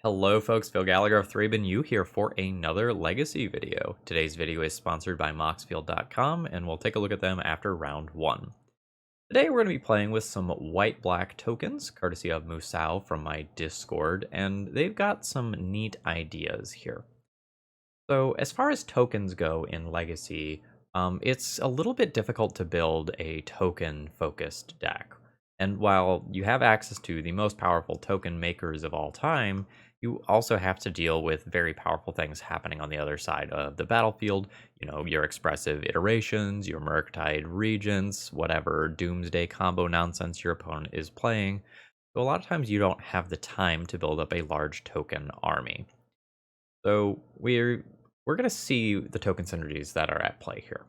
Hello folks, Phil Gallagher of ThrabenU here for another Legacy video. Today's video is sponsored by Moxfield.com and we'll take a look at them after round 1. Today we're going to be playing with some white-black tokens, courtesy of Musou from my Discord, and they've got some neat ideas here. So as far as tokens go in Legacy, it's a little bit difficult to build a token-focused deck. And while you have access to the most powerful token makers of all time, you also have to deal with very powerful things happening on the other side of the battlefield. You know, your expressive iterations, your Murktide regents, whatever Doomsday combo nonsense your opponent is playing. So a lot of times you don't have the time to build up a large token army. So we're going to see the token synergies that are at play here.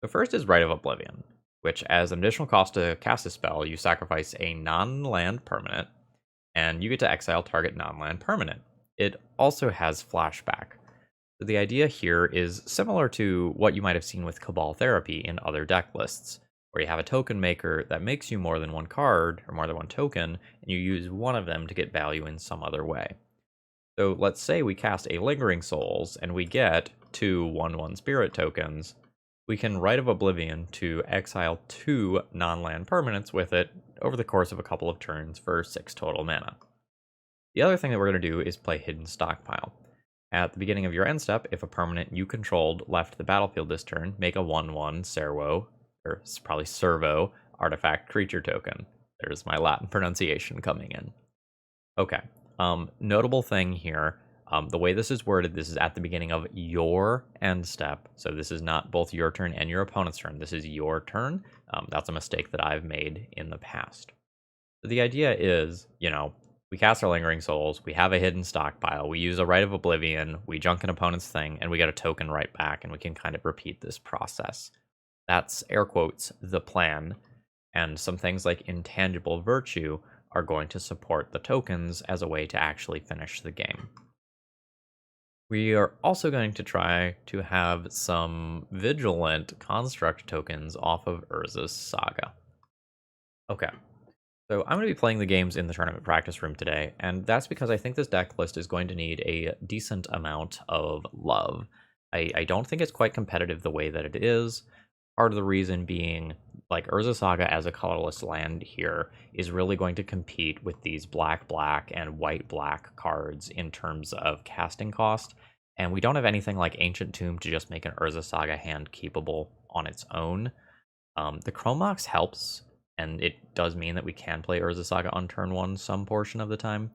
The first is Rite of Oblivion, which as an additional cost to cast a spell, you sacrifice a non-land permanent, and you get to exile target non-land permanent. It also has flashback. So the idea here is similar to what you might have seen with Cabal Therapy in other deck lists, where you have a token maker that makes you more than one card, or more than one token, and you use one of them to get value in some other way. So let's say we cast a Lingering Souls, and we get 2 1/1 Spirit tokens. We can Rite of Oblivion to exile 2 non-land permanents with it over the course of a couple of turns for 6 total mana. The other thing that we're going to do is play Hidden Stockpile. At the beginning of your end step, if a permanent you controlled left the battlefield this turn, make a 1/1 Servo, or probably Servo, artifact creature token. There's my Latin pronunciation coming in. Okay, notable thing here. The way this is worded, this is at the beginning of your end step. So this is not both your turn and your opponent's turn. This is your turn. That's a mistake that I've made in the past. So the idea is, you know, we cast our Lingering Souls, we have a Hidden Stockpile, we use a Rite of Oblivion, we junk an opponent's thing, and we get a token right back, and we can kind of repeat this process. That's, air quotes, the plan. And some things like Intangible Virtue are going to support the tokens as a way to actually finish the game. We are also going to try to have some Vigilant Construct tokens off of Urza's Saga. Okay, so I'm going to be playing the games in the tournament practice room today, and that's because I think this deck list is going to need a decent amount of love. I don't think it's quite competitive the way that it is. Part of the reason being, like, Urza Saga as a colorless land here is really going to compete with these black-black and white-black cards in terms of casting cost, and we don't have anything like Ancient Tomb to just make an Urza Saga hand keepable on its own. The Chrome Mox helps, and it does mean that we can play Urza Saga on turn 1 some portion of the time,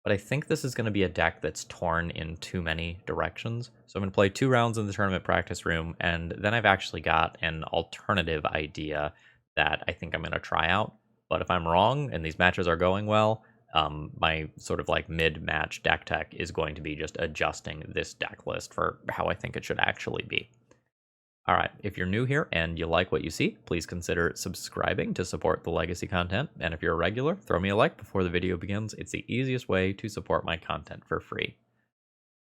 but I think this is going to be a deck that's torn in too many directions. So I'm going to play 2 rounds in the tournament practice room, and then I've actually got an alternative idea that I think I'm going to try out. But if I'm wrong and these matches are going well, my sort of like mid-match deck tech is going to be just adjusting this deck list for how I think it should actually be. All right, if you're new here and you like what you see, please consider subscribing to support the Legacy content. And if you're a regular, throw me a like before the video begins. It's the easiest way to support my content for free.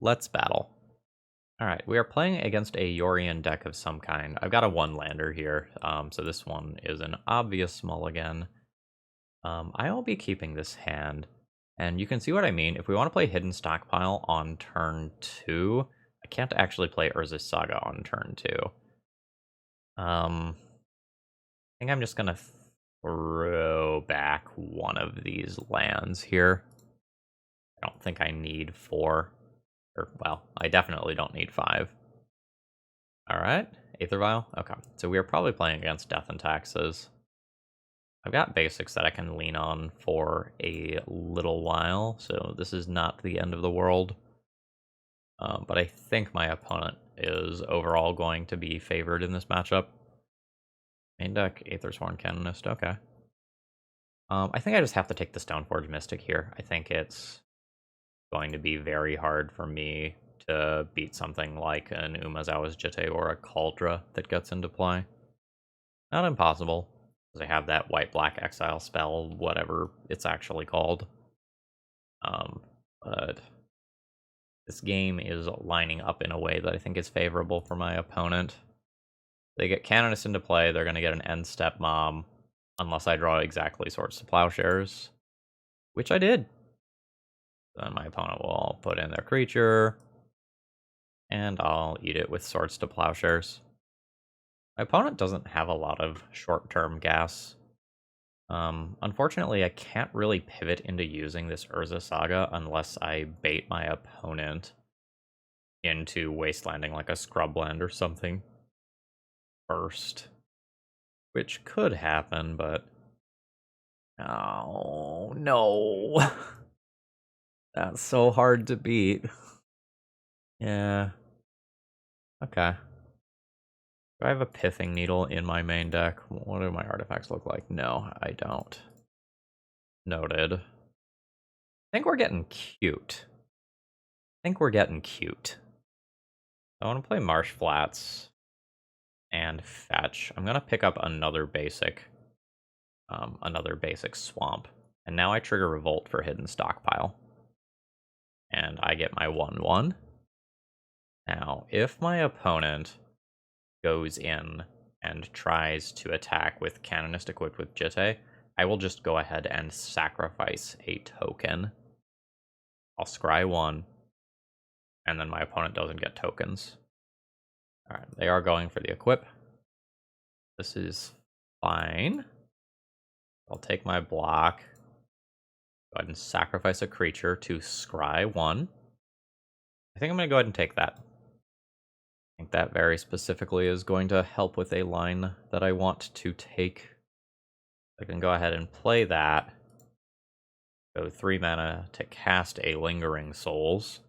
Let's battle. All right, we are playing against a Yorion deck of some kind. I've got a 1-lander here, so this one is an obvious mulligan. I'll be keeping this hand, and you can see what I mean. If we want to play Hidden Stockpile on turn 2, I can't actually play Urza's Saga on turn 2. I think I'm just gonna throw back one of these lands here. I don't think I need 4. Or, well, I definitely don't need 5. Alright, Aether Vial. Okay, so we are probably playing against Death and Taxes. I've got basics that I can lean on for a little while, so this is not the end of the world. But I think my opponent is overall going to be favored in this matchup. Main deck, Aethersworn Canonist, okay. I think I just have to take the Stoneforge Mystic here. I think it's going to be very hard for me to beat something like an Umazawa's Jitte or a Kaldra that gets into play. Not impossible, because I have that white-black exile spell, whatever it's actually called. But this game is lining up in a way that I think is favorable for my opponent. They get Canonist into play, they're going to get an end step Mom, unless I draw exactly Swords to Plowshares, which I did. Then my opponent will put in their creature, and I'll eat it with Swords to Plowshares. My opponent doesn't have a lot of short-term gas. Unfortunately, I can't really pivot into using this Urza Saga unless I bait my opponent into wastelanding like a Scrubland or something first. Which could happen, but... Oh, no. That's so hard to beat. Yeah. Okay. Do I have a Pithing Needle in my main deck? What do my artifacts look like? No, I don't. Noted. I think we're getting cute. I want to play Marsh Flats and fetch. I'm gonna pick up another basic swamp. And now I trigger Revolt for Hidden Stockpile. And I get my 1/1. Now, if my opponent goes in and tries to attack with Canonist equipped with Jitte, I will just go ahead and sacrifice a token. I'll scry 1, and then my opponent doesn't get tokens. Alright, they are going for the equip. This is fine. I'll take my block. Go ahead and sacrifice a creature to scry 1. I think I'm going to go ahead and take that. I think that very specifically is going to help with a line that I want to take. I can go ahead and play that. Go 3 mana to cast a Lingering Souls.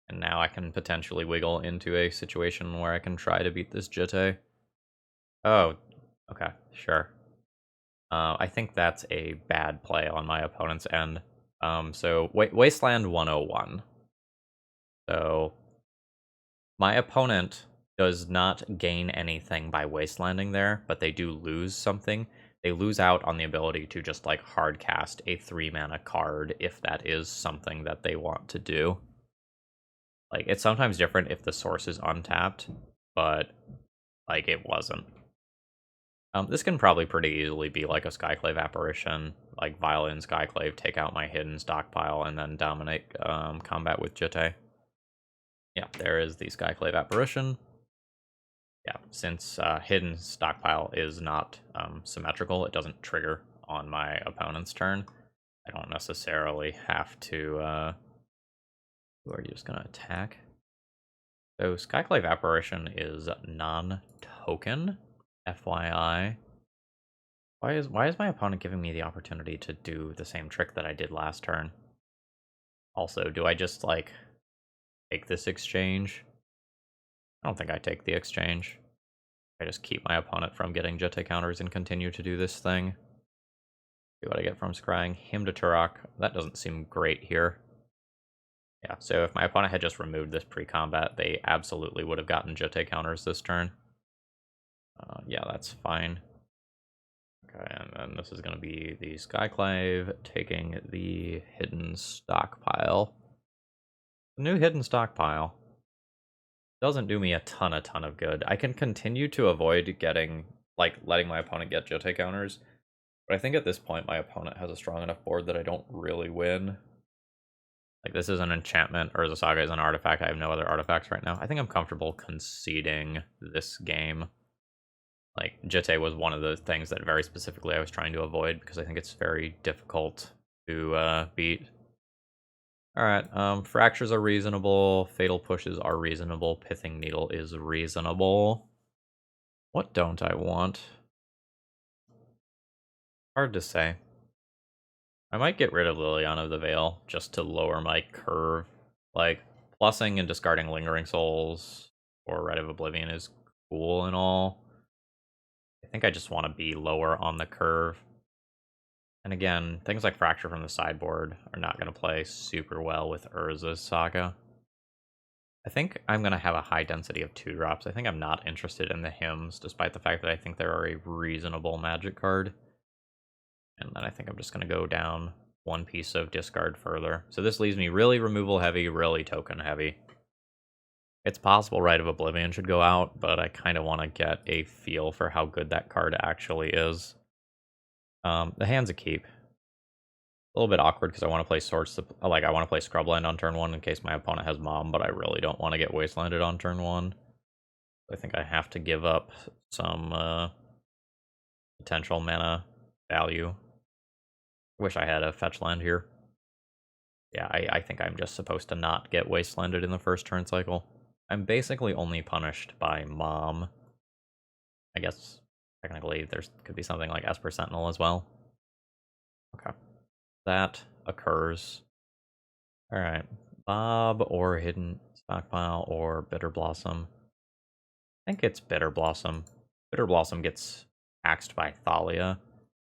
And now I can potentially wiggle into a situation where I can try to beat this Jitte. Oh, okay, sure. I think that's a bad play on my opponent's end. So Wasteland 101. So my opponent does not gain anything by wastelanding there, but they do lose something. They lose out on the ability to just like hard cast a 3-mana card if that is something that they want to do. Like, it's sometimes different if the source is untapped, but like it wasn't. This can probably pretty easily be like a Skyclave Apparition, like Violin Skyclave, take out my Hidden Stockpile, and then dominate combat with Jitte. Yeah, there is the Skyclave Apparition. Yeah, since Hidden Stockpile is not symmetrical, it doesn't trigger on my opponent's turn. I don't necessarily have to... who are you just going to attack? So Skyclave Apparition is non-token, FYI. Why is my opponent giving me the opportunity to do the same trick that I did last turn? Also, do I just, like, take this exchange? I don't think I take the exchange. I just keep my opponent from getting Jitte counters and continue to do this thing. See what I get from scrying. Hymn to Turok. That doesn't seem great here. Yeah, so if my opponent had just removed this pre-combat, they absolutely would have gotten Jitte counters this turn. Yeah, that's fine. Okay, and then this is going to be the Skyclave taking the Hidden Stockpile. The new Hidden Stockpile doesn't do me a ton of good. I can continue to avoid getting, like, letting my opponent get Jitte counters, but I think at this point my opponent has a strong enough board that I don't really win. Like, this is an enchantment, Urza Saga is an artifact. I have no other artifacts right now. I think I'm comfortable conceding this game. Like, Jitte was one of the things that very specifically I was trying to avoid because I think it's very difficult to beat. Alright, Fractures are reasonable, Fatal Pushes are reasonable, Pithing Needle is reasonable. What don't I want? Hard to say. I might get rid of Liliana of the Veil just to lower my curve. Like, plussing and discarding Lingering Souls or Rite of Oblivion is cool and all. I think I just want to be lower on the curve. And again, things like Fracture from the sideboard are not going to play super well with Urza's Saga. I think I'm going to have a high density of 2-drops. I think I'm not interested in the Hymns, despite the fact that I think they're a reasonable Magic card. And then I think I'm just going to go down one piece of discard further. So this leaves me really removal heavy, really token heavy. It's possible Rite of Oblivion should go out, but I kind of want to get a feel for how good that card actually is. The hand's a keep. A little bit awkward because I want to play like I want to play Scrubland on turn 1 in case my opponent has Mom, but I really don't want to get Wastelanded on turn 1. I think I have to give up some potential mana value. Wish I had a fetch land here. Yeah, I think I'm just supposed to not get Wastelanded in the first turn cycle. I'm basically only punished by Mom. I guess technically there could be something like Esper Sentinel as well. Okay. That occurs. Alright. Bob or Hidden Stockpile or Bitter Blossom. I think it's Bitter Blossom. Bitter Blossom gets axed by Thalia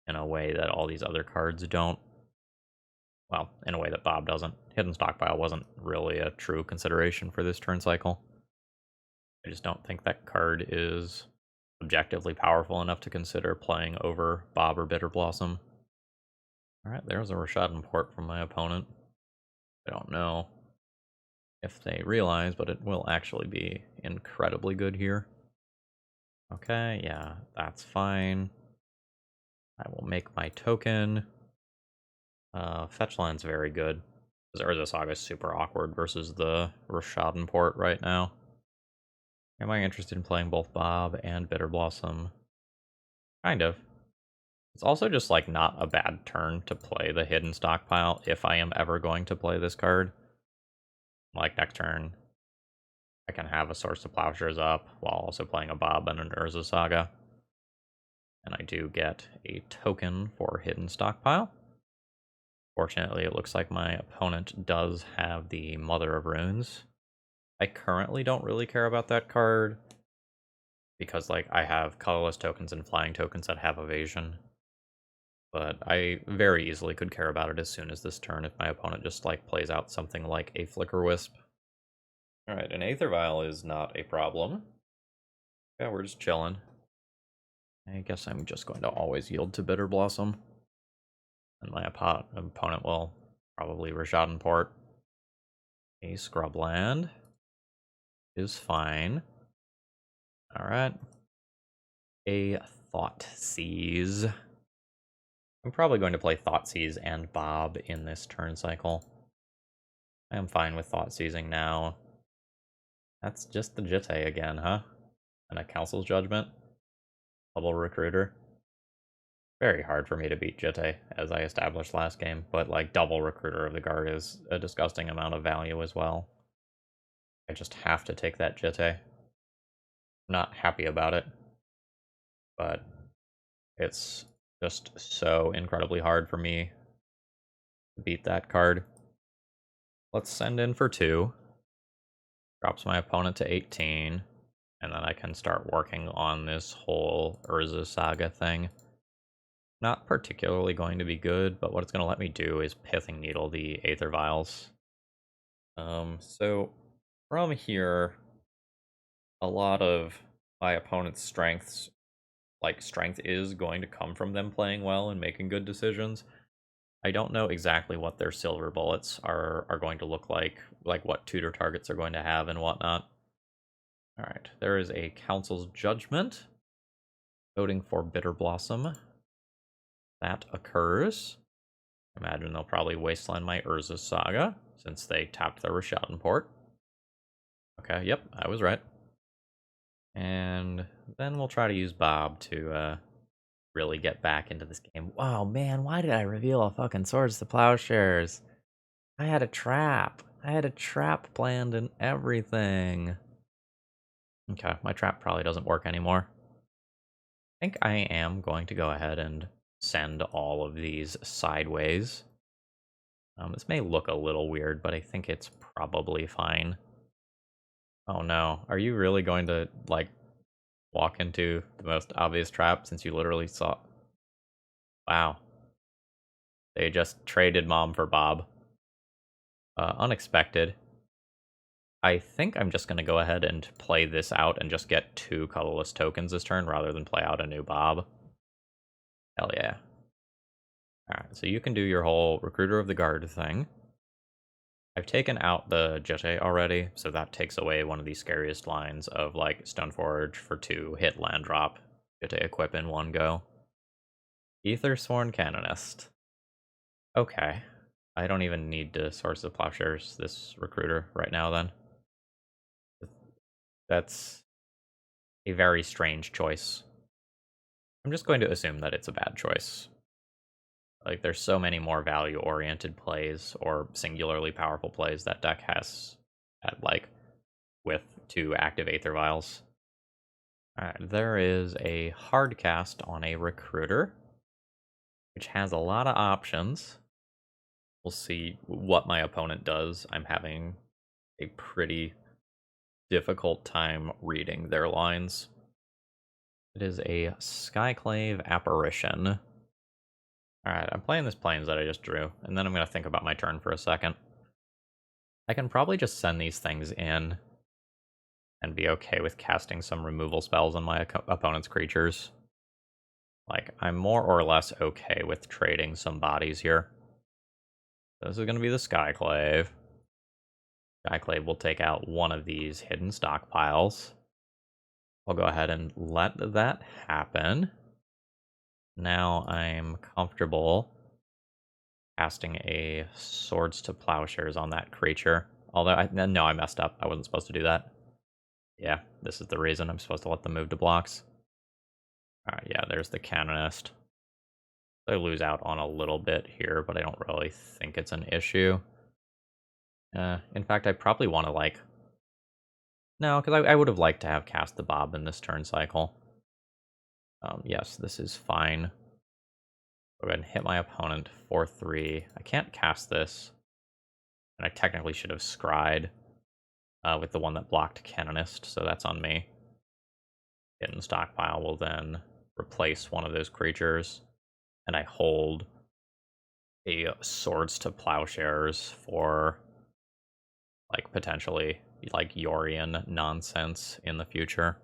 in a way that all these other cards don't. Well, in a way that Bob doesn't. Hidden Stockpile wasn't really a true consideration for this turn cycle. I just don't think that card is objectively powerful enough to consider playing over Bob or Bitter Blossom. Alright, there's a Rishadan port from my opponent. I don't know if they realize, but it will actually be incredibly good here. Okay, yeah, that's fine. I will make my token. Fetch land's very good. Because Urza Saga is super awkward versus the Rishadan port right now. Am I interested in playing both Bob and Bitter Blossom? Kind of. It's also just like not a bad turn to play the Hidden Stockpile if I am ever going to play this card. Like next turn, I can have a Source of Plowshares up while also playing a Bob and an Urza Saga. And I do get a token for Hidden Stockpile. Fortunately, it looks like my opponent does have the Mother of Runes. I currently don't really care about that card because like I have colorless tokens and flying tokens that have evasion. But I very easily could care about it as soon as this turn if my opponent just like plays out something like a Flicker Wisp. Alright, an Aether Vial is not a problem. Yeah, we're just chilling. I guess I'm just going to always yield to Bitter Blossom. And my opponent will probably Rishadan port. A Scrubland is fine. Alright. A Thoughtseize. I'm probably going to play Thoughtseize and Bob in this turn cycle. I am fine with Thoughtseizing now. That's just the Jitte again, huh? And a Council's Judgment. Double Recruiter. Very hard for me to beat Jitte, as I established last game, but like double Recruiter of the Guard is a disgusting amount of value as well. I just have to take that Jitte. I'm not happy about it, but it's just so incredibly hard for me to beat that card. Let's send in for 2. Drops my opponent to 18, and then I can start working on this whole Urza Saga thing. Not particularly going to be good, but what it's going to let me do is Pithing Needle the Aether Vials. So from here, a lot of my opponent's strengths, like strength is going to come from them playing well and making good decisions. I don't know exactly what their silver bullets are going to look like what tutor targets are going to have and whatnot. Alright, there is a Council's Judgment. Voting for Bitter Blossom. That occurs. Imagine they'll probably wasteland my Urza Saga, since they tapped their Rishadan port. Okay, yep, I was right. And then we'll try to use Bob to really get back into this game. Wow, man, why did I reveal a fucking Swords to Plowshares? I had a trap. I had a trap planned and everything. Okay, my trap probably doesn't work anymore. I think I am going to go ahead and send all of these sideways. This may look a little weird, but I think it's probably fine. Oh no, are you really going to, like, walk into the most obvious trap since you literally saw... Wow. They just traded Mom for Bob. Unexpected. I think I'm just going to go ahead and play this out and just get 2 colorless tokens this turn rather than play out a new Bob. Hell yeah. Alright, so you can do your whole Recruiter of the Guard thing. I've taken out the Jitte already, so that takes away one of the scariest lines of, like, Stoneforge for 2, hit land drop, Jitte equip in one go. Aethersworn Canonist. Okay. I don't even need to source the plowshares this recruiter right now then. That's a very strange choice. I'm just going to assume that it's a bad choice. Like, there's so many more value-oriented plays or singularly powerful plays that deck has at, like, with to activate their vials. Alright, there is a hard cast on a recruiter, which has a lot of options. We'll see what my opponent does. I'm having a pretty difficult time reading their lines. It is a Skyclave Apparition. Alright, I'm playing this Plains that I just drew, and then I'm going to think about my turn for a second. I can probably just send these things in and be okay with casting some removal spells on my opponent's creatures. Like, I'm more or less okay with trading some bodies here. This is going to be the Skyclave. Skyclave will take out one of these hidden stockpiles. I'll go ahead and let that happen. Now I'm comfortable casting a Swords to Plowshares on that creature. Although, no, I messed up. I wasn't supposed to do that. Yeah, this is the reason I'm supposed to let them move to blocks. Alright, yeah, there's the Canonist. I lose out on a little bit here, but I don't really think it's an issue. In fact, I probably want to, like... No, because I would have liked to have cast the Bob in this turn cycle. Yes, this is fine. Go ahead and hit my opponent for 3. I can't cast this. And I technically should have scryed with the one that blocked Canonist, so that's on me. Hidden Stockpile will then replace one of those creatures. And I hold a Swords to Plowshares for, like, potentially, like, Yorion nonsense in the future.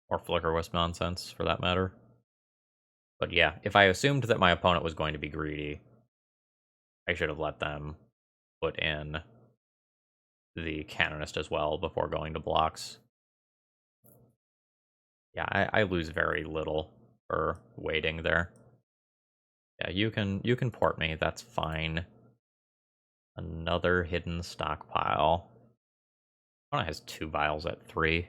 Or Flickerwisp nonsense, for that matter. But yeah, if I assumed that my opponent was going to be greedy, I should have let them put in the Canonist as well before going to blocks. Yeah, I lose very little for waiting there. Yeah, you can port me, that's fine. Another hidden stockpile. Opponent has 2 vials at 3. I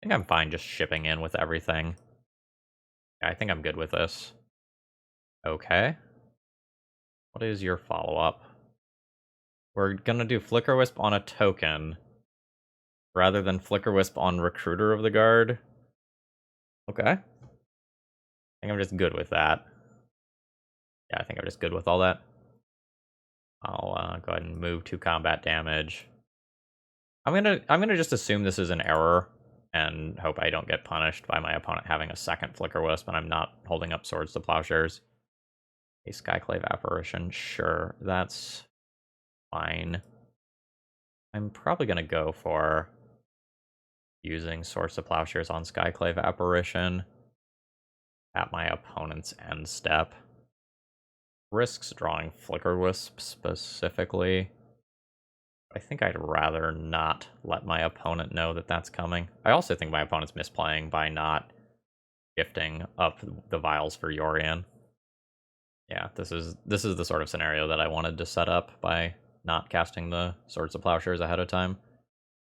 think I'm fine just shipping in with everything. Yeah, I think I'm good with this. Okay. What is your follow-up? We're gonna do Flickerwisp on a token rather than Flickerwisp on Recruiter of the Guard. Okay. I think I'm just good with that. Yeah, I think I'm just good with all that. I'll go ahead and move to combat damage. I'm gonna just assume this is an error and hope I don't get punished by my opponent having a second Flickerwisp and I'm not holding up Swords to Plowshares. A Skyclave Apparition, sure, that's fine. I'm probably gonna go for using Swords to Plowshares on Skyclave Apparition at my opponent's end step. Risks drawing Flickerwisp specifically. I think I'd rather not let my opponent know that that's coming. I also think my opponent's misplaying by not gifting up the vials for Yorion. Yeah, this is the sort of scenario that I wanted to set up by not casting the Swords of Plowshares ahead of time.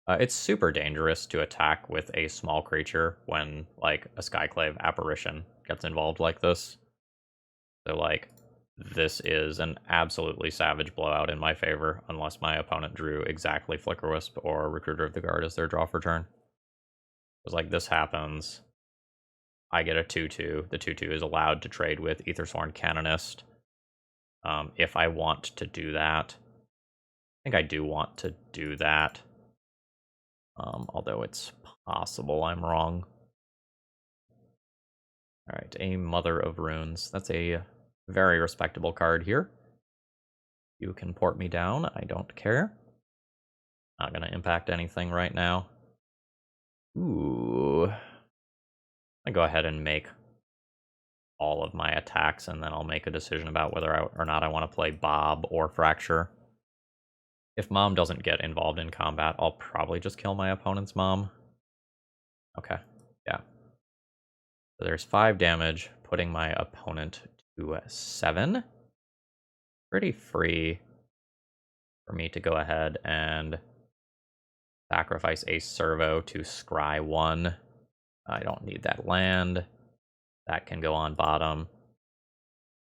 It's super dangerous to attack with a small creature when, like, a Skyclave Apparition gets involved like this. So, like, this is an absolutely savage blowout in my favor, unless my opponent drew exactly Flickerwisp or Recruiter of the Guard as their draw for turn. Because, like, this happens, I get a 2-2. The 2-2 is allowed to trade with Aethersworn Canonist. If I want to do that. I think I do want to do that. Although it's possible I'm wrong. Alright, a Mother of Runes. That's a very respectable card here. You can port me down, I don't care. Not gonna impact anything right now. Ooh. I go ahead and make all of my attacks, and then I'll make a decision about whether or not I want to play Bob or Fracture. If Mom doesn't get involved in combat, I'll probably just kill my opponent's Mom. Okay, yeah. So there's 5 damage, putting my opponent to 7. pretty free for me to go ahead and sacrifice a servo to scry 1. I don't need that land. That can go on bottom.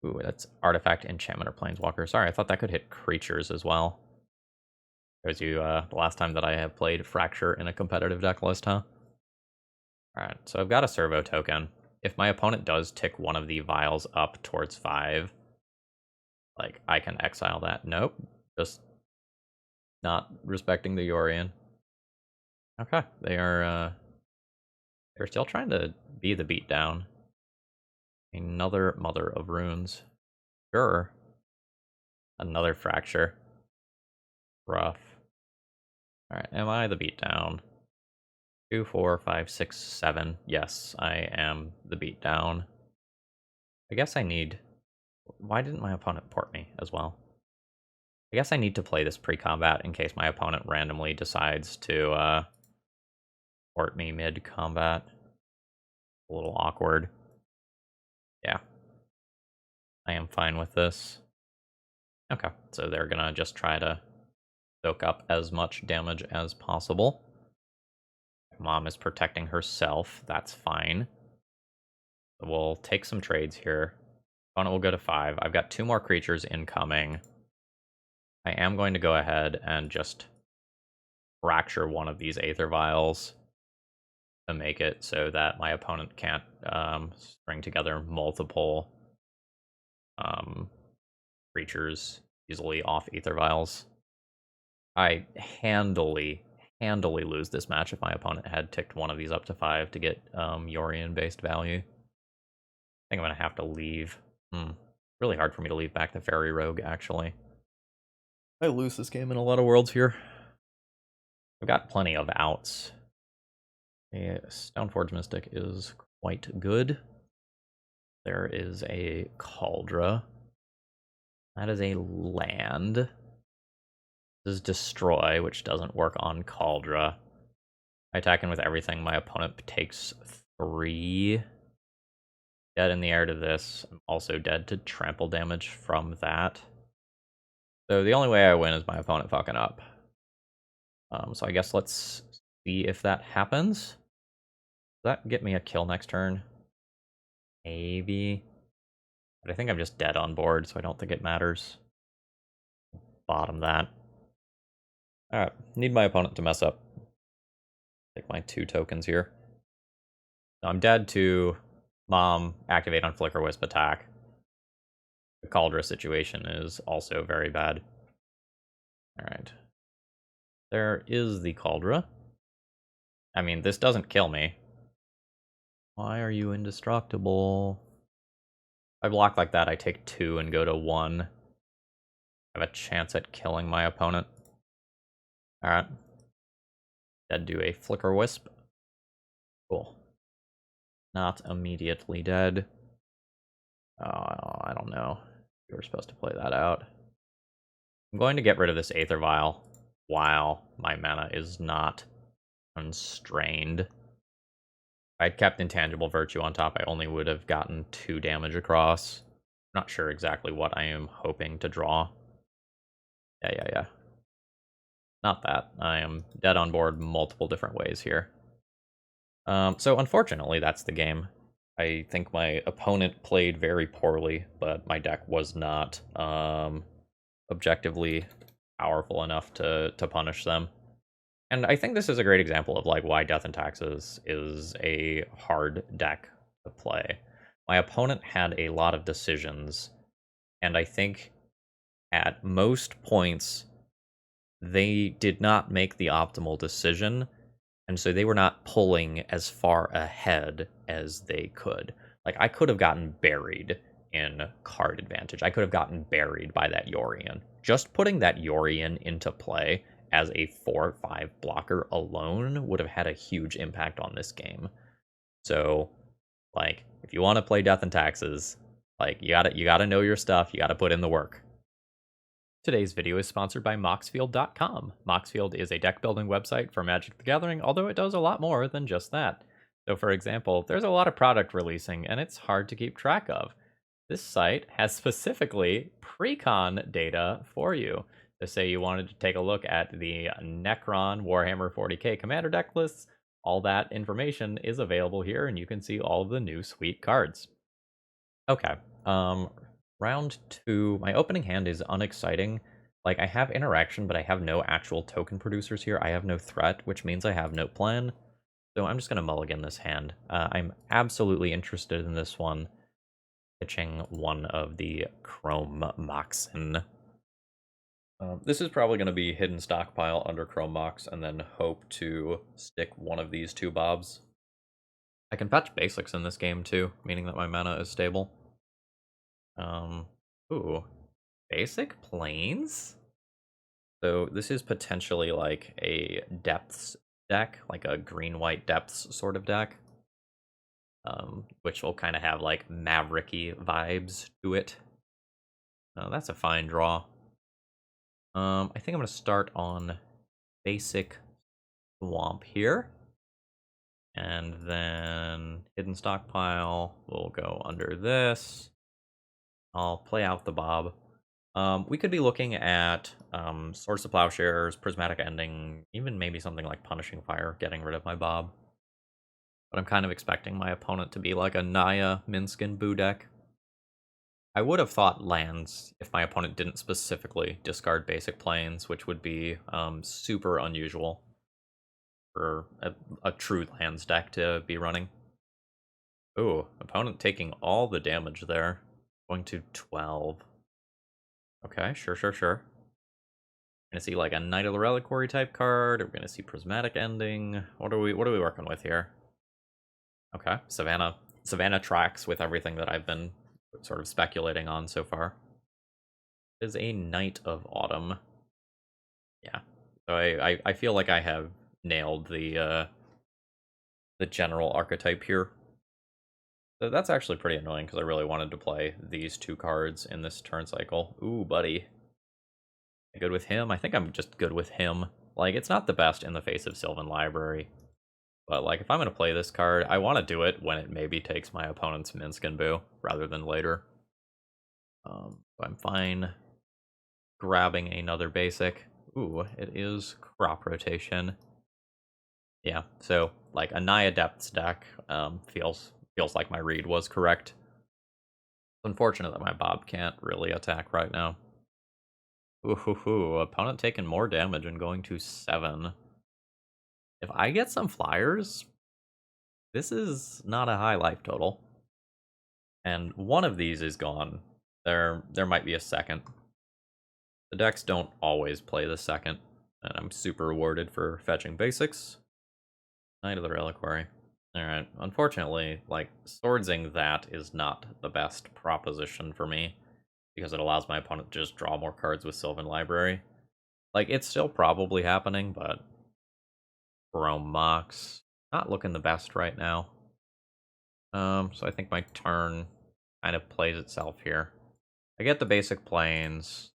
Ooh, that's artifact, enchantment, or planeswalker. Sorry, I thought that could hit creatures as well. Shows you the last time that I have played Fracture in a competitive deck list, huh? Alright, so I've got a servo token. If my opponent does tick one of the vials up towards 5, like, I can exile that. Nope. Just not respecting the Yorion. Okay, they're still trying to be the beatdown. Another Mother of Runes. Sure. Another Fracture. Rough. Alright, am I the beatdown? 2, 4, 5, 6, 7. Yes, I am the beatdown. I guess I need... Why didn't my opponent port me as well? I guess I need to play this pre-combat in case my opponent randomly decides to port me mid-combat. A little awkward. Yeah. I am fine with this. Okay, so they're gonna just try to soak up as much damage as possible. Mom is protecting herself. That's fine. We'll take some trades here. Opponent will go to 5. I've got 2 more creatures incoming. I am going to go ahead and just fracture one of these Aether Vials to make it so that my opponent can't string together multiple creatures easily off Aether Vials. I handily lose this match if my opponent had ticked one of these up to 5 to get Yorion-based value. I think I'm going to have to leave. Really hard for me to leave back the Fairy Rogue, actually. I lose this game in a lot of worlds here. I've got plenty of outs. A Stoneforge Mystic is quite good. There is a Cauldra. That is a land. This is Destroy, which doesn't work on Cauldra. I attack in with everything. My opponent takes 3. Dead in the air to this. I'm also dead to trample damage from that. So the only way I win is my opponent fucking up. So I guess let's see if that happens. Does that get me a kill next turn? Maybe. But I think I'm just dead on board, so I don't think it matters. Bottom that. Alright, need my opponent to mess up. Take my 2 tokens here. So I'm dead to Mom, activate on Flicker Wisp attack. The Cauldra situation is also very bad. Alright. There is the Cauldra. I mean, this doesn't kill me. Why are you indestructible? If I block like that, I take 2 and go to 1. I have a chance at killing my opponent. Alright. Dead to a Flicker Wisp. Cool. Not immediately dead. Oh, I don't know. You were supposed to play that out. I'm going to get rid of this Aether Vial while my mana is not constrained. If I'd kept Intangible Virtue on top, I only would have gotten 2 damage across. Not sure exactly what I am hoping to draw. Yeah. Not that. I am dead on board multiple different ways here. So unfortunately, that's the game. I think my opponent played very poorly, but my deck was not objectively powerful enough to punish them. And I think this is a great example of like why Death and Taxes is a hard deck to play. My opponent had a lot of decisions, and I think at most points they did not make the optimal decision, and so they were not pulling as far ahead as they could. Like, I could have gotten buried in card advantage. I could have gotten buried by that Yorion. Just putting that Yorion into play as a 4/5 blocker alone would have had a huge impact on this game. So, like, if you want to play Death and Taxes, like, you gotta know your stuff. You gotta put in the work. Today's video is sponsored by Moxfield.com. Moxfield is a deck building website for Magic the Gathering, although it does a lot more than just that. So for example, there's a lot of product releasing, and it's hard to keep track of. This site has specifically pre-con data for you. To say you wanted to take a look at the Necron Warhammer 40k commander deck lists, all that information is available here, and you can see all of the new sweet cards. Okay, round 2. My opening hand is unexciting. Like, I have interaction, but I have no actual token producers here. I have no threat, which means I have no plan. So I'm just going to mulligan this hand. I'm absolutely interested in this one. Pitching one of the Chrome Moxen. This is probably going to be hidden stockpile under Chrome Mox, and then hope to stick one of these two bobs. I can fetch basics in this game too, meaning that my mana is stable. Ooh, basic planes? So this is potentially like a depths deck, like a green-white depths sort of deck. Which will kind of have like mavericky vibes to it. That's a fine draw. I think I'm going to start on basic swamp here. And then hidden stockpile will go under this. I'll play out the Bob. We could be looking at Swords to Plowshares, Prismatic Ending, even maybe something like Punishing Fire, getting rid of my Bob. But I'm kind of expecting my opponent to be like a Naya Minskin Boo deck. I would have thought lands if my opponent didn't specifically discard basic planes, which would be super unusual for a true lands deck to be running. Ooh, opponent taking all the damage there. Going to 12. Okay, sure. Gonna see like a Knight of the Reliquary type card. We're gonna see Prismatic Ending. What are we working with here? Okay, Savannah tracks with everything that I've been sort of speculating on so far. It is a Knight of Autumn. Yeah, so I feel like I have nailed the general archetype here. So that's actually pretty annoying because I really wanted to play these two cards in this turn cycle. Ooh, buddy. Good with him? I think I'm just good with him. Like, it's not the best in the face of Sylvan Library. But, like, if I'm going to play this card, I want to do it when it maybe takes my opponent's Minskin Boo, rather than later. I'm fine grabbing another basic. Ooh, it is crop rotation. Yeah, so, like, a Naya Depths deck feels like my read was correct. It's unfortunate that my Bob can't really attack right now. Ooh, opponent taking more damage and going to 7. If I get some flyers, this is not a high life total. And one of these is gone. There might be a second. The decks don't always play the second, and I'm super rewarded for fetching basics. Knight of the Reliquary. Alright, unfortunately, like, swordsing that is not the best proposition for me, because it allows my opponent to just draw more cards with Sylvan Library. Like, it's still probably happening, but Chrome Mox, not looking the best right now. So I think my turn kind of plays itself here. I get the basic planes.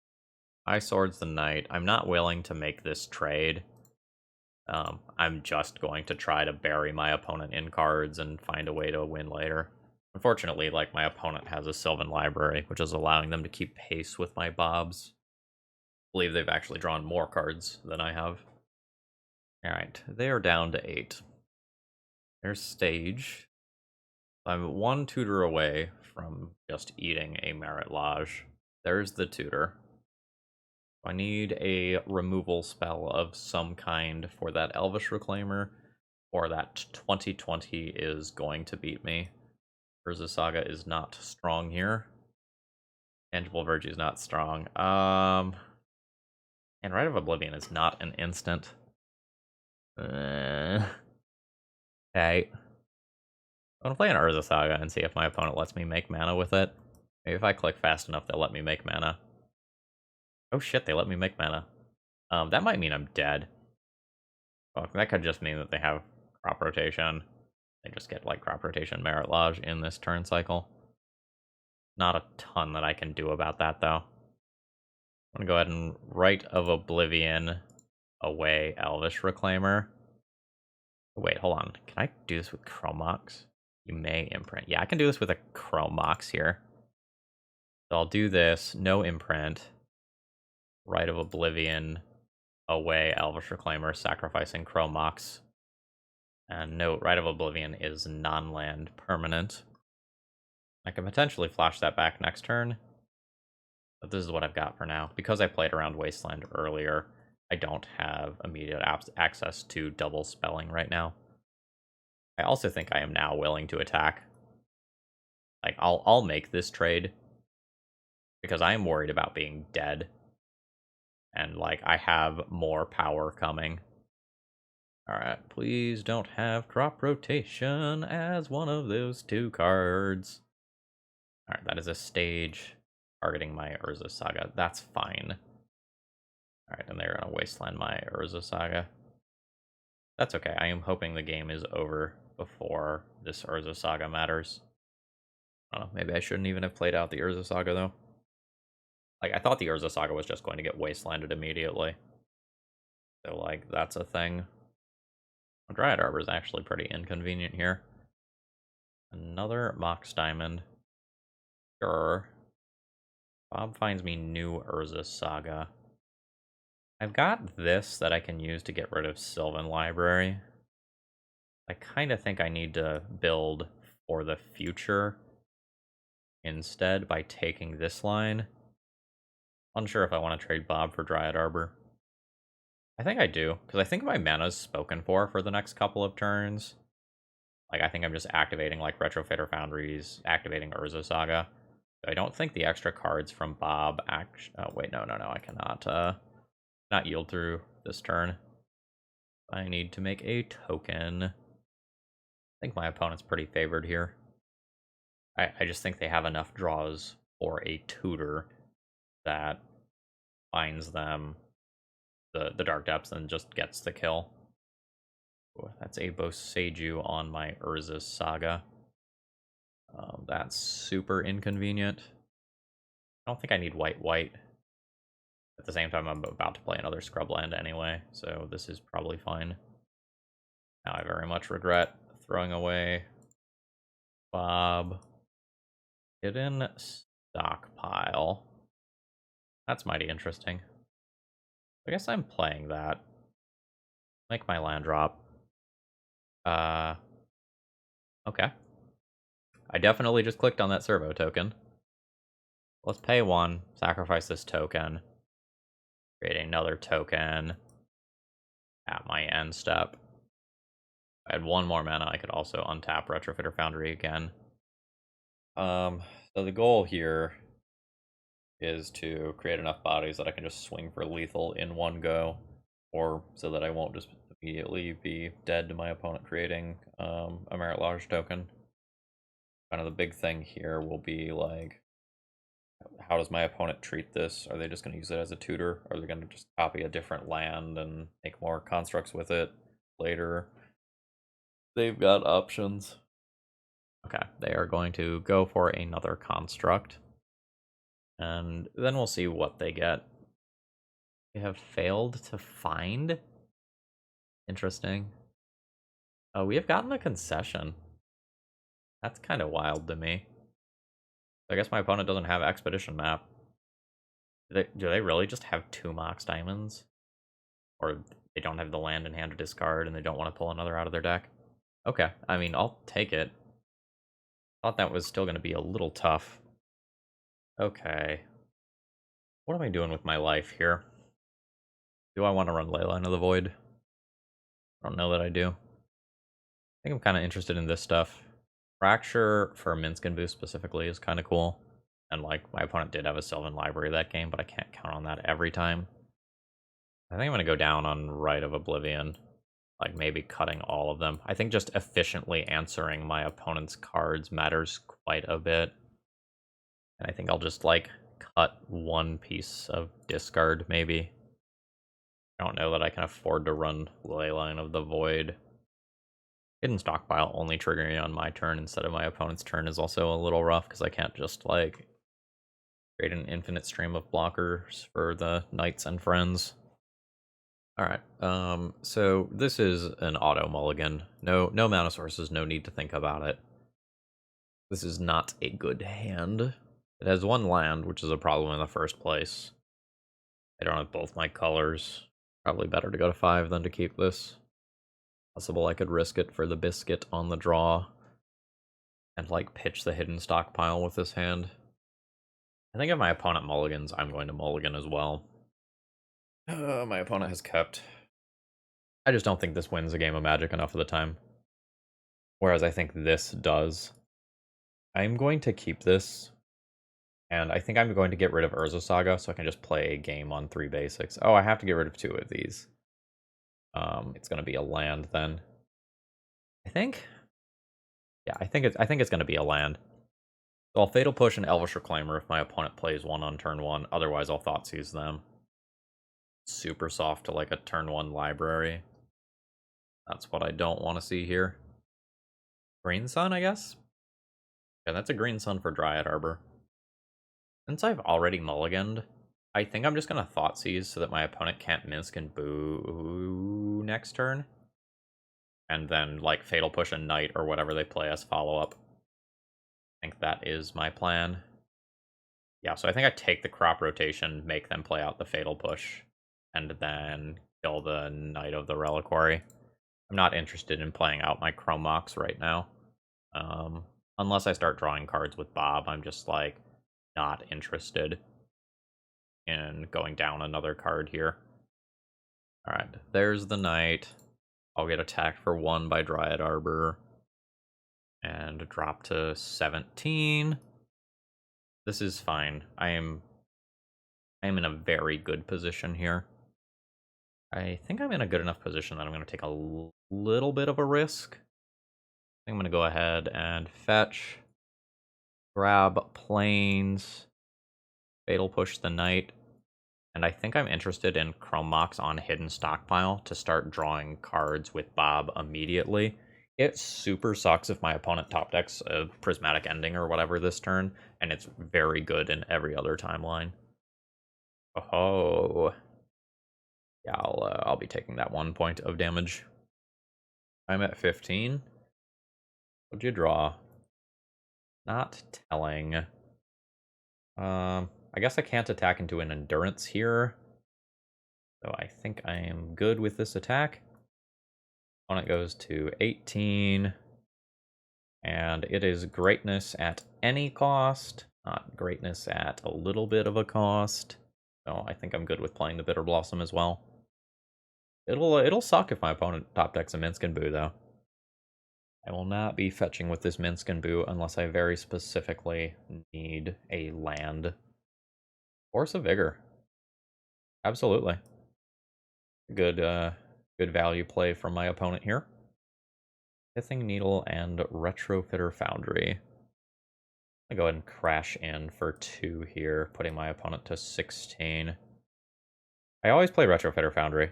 I swords the knight. I'm not willing to make this trade. I'm just going to try to bury my opponent in cards and find a way to win later. Unfortunately, like, my opponent has a Sylvan Library, which is allowing them to keep pace with my Bobs. I believe they've actually drawn more cards than I have. Alright, they are down to 8. There's stage. I'm one tutor away from just eating a Merit Lodge. There's the tutor. I need a removal spell of some kind for that Elvish Reclaimer, or that 2020 is going to beat me. Urza Saga is not strong here. Tangible Virtue is not strong. And Rite of Oblivion is not an instant. Okay. I'm gonna play an Urza Saga and see if my opponent lets me make mana with it. Maybe if I click fast enough, they'll let me make mana. Oh shit, they let me make mana. That might mean I'm dead. Well, that could just mean that they have crop rotation. They just get, like, crop rotation Merit Lodge in this turn cycle. Not a ton that I can do about that, though. I'm gonna go ahead and Rite of Oblivion away Elvish Reclaimer. Wait, hold on. Can I do this with Chrome Mox? You may imprint. Yeah, I can do this with a Chrome Mox here. So I'll do this, no imprint, Rite of Oblivion, away, Elvish Reclaimer, sacrificing Chromox. And note, Rite of Oblivion is non-land permanent. I can potentially flash that back next turn, but this is what I've got for now. Because I played around Wasteland earlier, I don't have immediate access to double spelling right now. I also think I am now willing to attack. Like, I'll make this trade, because I am worried about being dead. And, like, I have more power coming. Alright, please don't have crop rotation as one of those two cards. Alright, that is a stage targeting my Urza Saga. That's fine. Alright, and they're gonna wasteland my Urza Saga. That's okay. I am hoping the game is over before this Urza Saga matters. I don't know, maybe I shouldn't even have played out the Urza Saga, though. Like, I thought the Urza Saga was just going to get wastelanded immediately. So, like, that's a thing. Dryad Arbor is actually pretty inconvenient here. Another Mox Diamond. Sure. Bob finds me new Urza Saga. I've got this that I can use to get rid of Sylvan Library. I kind of think I need to build for the future instead by taking this line. Unsure if I want to trade Bob for Dryad Arbor. I think I do, because I think my mana's spoken for the next couple of turns. Like, I think I'm just activating, like, Retrofitter Foundries, activating Urza Saga. So I don't think the extra cards from Bob oh, wait, no, I cannot, not yield through this turn. I need to make a token. I think my opponent's pretty favored here. I just think they have enough draws for a tutor that finds them the Dark Depths and just gets the kill. Ooh, that's a Boseiju on my Urza Saga. That's super inconvenient. I don't think I need white. At the same time, I'm about to play another Scrubland anyway, so this is probably fine. Now I very much regret throwing away Bob. Hidden Stockpile. That's mighty interesting. I guess I'm playing that. Make my land drop. Okay. I definitely just clicked on that servo token. Let's pay 1, sacrifice this token, create another token at my end step. If I had 1 more mana, I could also untap Retrofitter Foundry again. So the goal here is to create enough bodies that I can just swing for lethal in one go, or so that I won't just immediately be dead to my opponent creating a Merit Large token. Kind of the big thing here will be, like, how does my opponent treat this? Are they just going to use it as a tutor? Or are they going to just copy a different land and make more constructs with it later? They've got options. Okay, they are going to go for another construct. And then we'll see what they get. They have failed to find? Interesting. Oh, we have gotten a concession. That's kind of wild to me. I guess my opponent doesn't have Expedition Map. Do they really just have 2 Mox Diamonds? Or they don't have the land in hand to discard and they don't want to pull another out of their deck? Okay, I mean, I'll take it. Thought that was still going to be a little tough. Okay. What am I doing with my life here? Do I want to run Leyline of the Void? I don't know that I do. I think I'm kind of interested in this stuff. Fracture for Minsc and Boost specifically is kind of cool. And, like, my opponent did have a Sylvan Library that game, but I can't count on that every time. I think I'm going to go down on Rite of Oblivion. Like, maybe cutting all of them. I think just efficiently answering my opponent's cards matters quite a bit. And I think I'll just, like, cut 1 piece of discard, maybe. I don't know that I can afford to run Leyline of the Void. Hidden Stockpile only triggering on my turn instead of my opponent's turn is also a little rough, because I can't just, like, create an infinite stream of blockers for the Knights and Friends. Alright, so this is an auto mulligan. No mana sources, no need to think about it. This is not a good hand. It has one land, which is a problem in the first place. I don't have both my colors. Probably better to go to 5 than to keep this. Possible I could risk it for the biscuit on the draw. And, like, pitch the hidden stockpile with this hand. I think if my opponent mulligans, I'm going to mulligan as well. My opponent has kept. I just don't think this wins a game of Magic enough of the time. Whereas I think this does. I'm going to keep this. And I think I'm going to get rid of Urza Saga so I can just play a game on 3 basics. Oh, I have to get rid of 2 of these. It's going to be a land then. I think. Yeah, I think it's going to be a land. So I'll Fatal Push and Elvish Reclaimer if my opponent plays one on turn 1. Otherwise, I'll Thoughtseize them. Super soft to like a turn 1 library. That's what I don't want to see here. Green Sun, I guess? Yeah, that's a Green Sun for Dryad Arbor. Since I've already mulliganed, I think I'm just going to Thoughtseize so that my opponent can't Minsk and Boo next turn. And then, like, Fatal Push and Knight or whatever they play as follow-up. I think that is my plan. Yeah, so I think I take the crop rotation, make them play out the Fatal Push, and then kill the Knight of the Reliquary. I'm not interested in playing out my Chrome Mox right now. Unless I start drawing cards with Bob, I'm just, like, not interested in going down another card here. Alright, there's the Knight. I'll get attacked for 1 by Dryad Arbor. And drop to 17. This is fine. I am in a very good position here. I think I'm in a good enough position that I'm going to take a little bit of a risk. I think I'm going to go ahead and fetch, grab Plains, Fatal Push the Knight, and I think I'm interested in Chrome Mox on Hidden Stockpile to start drawing cards with Bob immediately. It super sucks if my opponent top decks a Prismatic Ending or whatever this turn, and it's very good in every other timeline. Oh, yeah, I'll be taking that 1 point of damage. I'm at 15. What'd you draw? Not telling. I guess I can't attack into an Endurance here. So I think I am good with this attack. Opponent goes to 18. And it is greatness at any cost, not greatness at a little bit of a cost. So I think I'm good with playing the Bitter Blossom as well. It'll suck if my opponent top decks a Minsk and Boo, though. I will not be fetching with this Minsk and Boo unless I very specifically need a land. Force of Vigor. Absolutely. Good value play from my opponent here. Pithing Needle and Retrofitter Foundry. I'll go ahead and crash in for 2 here, putting my opponent to 16. I always play Retrofitter Foundry.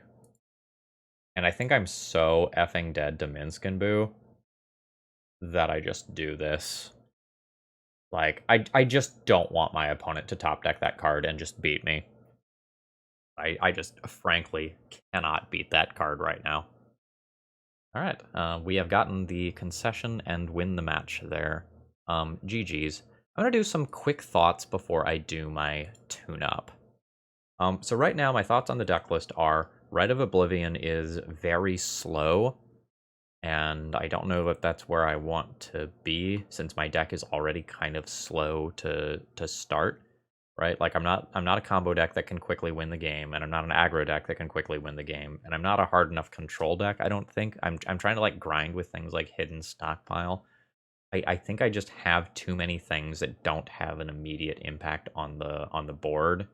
And I think I'm so effing dead to Minsk and Boo that I just do this. Like, I just don't want my opponent to top deck that card and just beat me. I just frankly cannot beat that card right now. Alright, we have gotten the concession and win the match there. GG's. I'm going to do some quick thoughts before I do my tune-up. So right now, my thoughts on the deck list are Rite of Oblivion is very slow, and I don't know if that's where I want to be, since my deck is already kind of slow to start, right? Like, I'm not a combo deck that can quickly win the game, and I'm not an aggro deck that can quickly win the game, and I'm not a hard enough control deck, I don't think. I'm trying to, like, grind with things like Hidden Stockpile. I think I just have too many things that don't have an immediate impact on the board,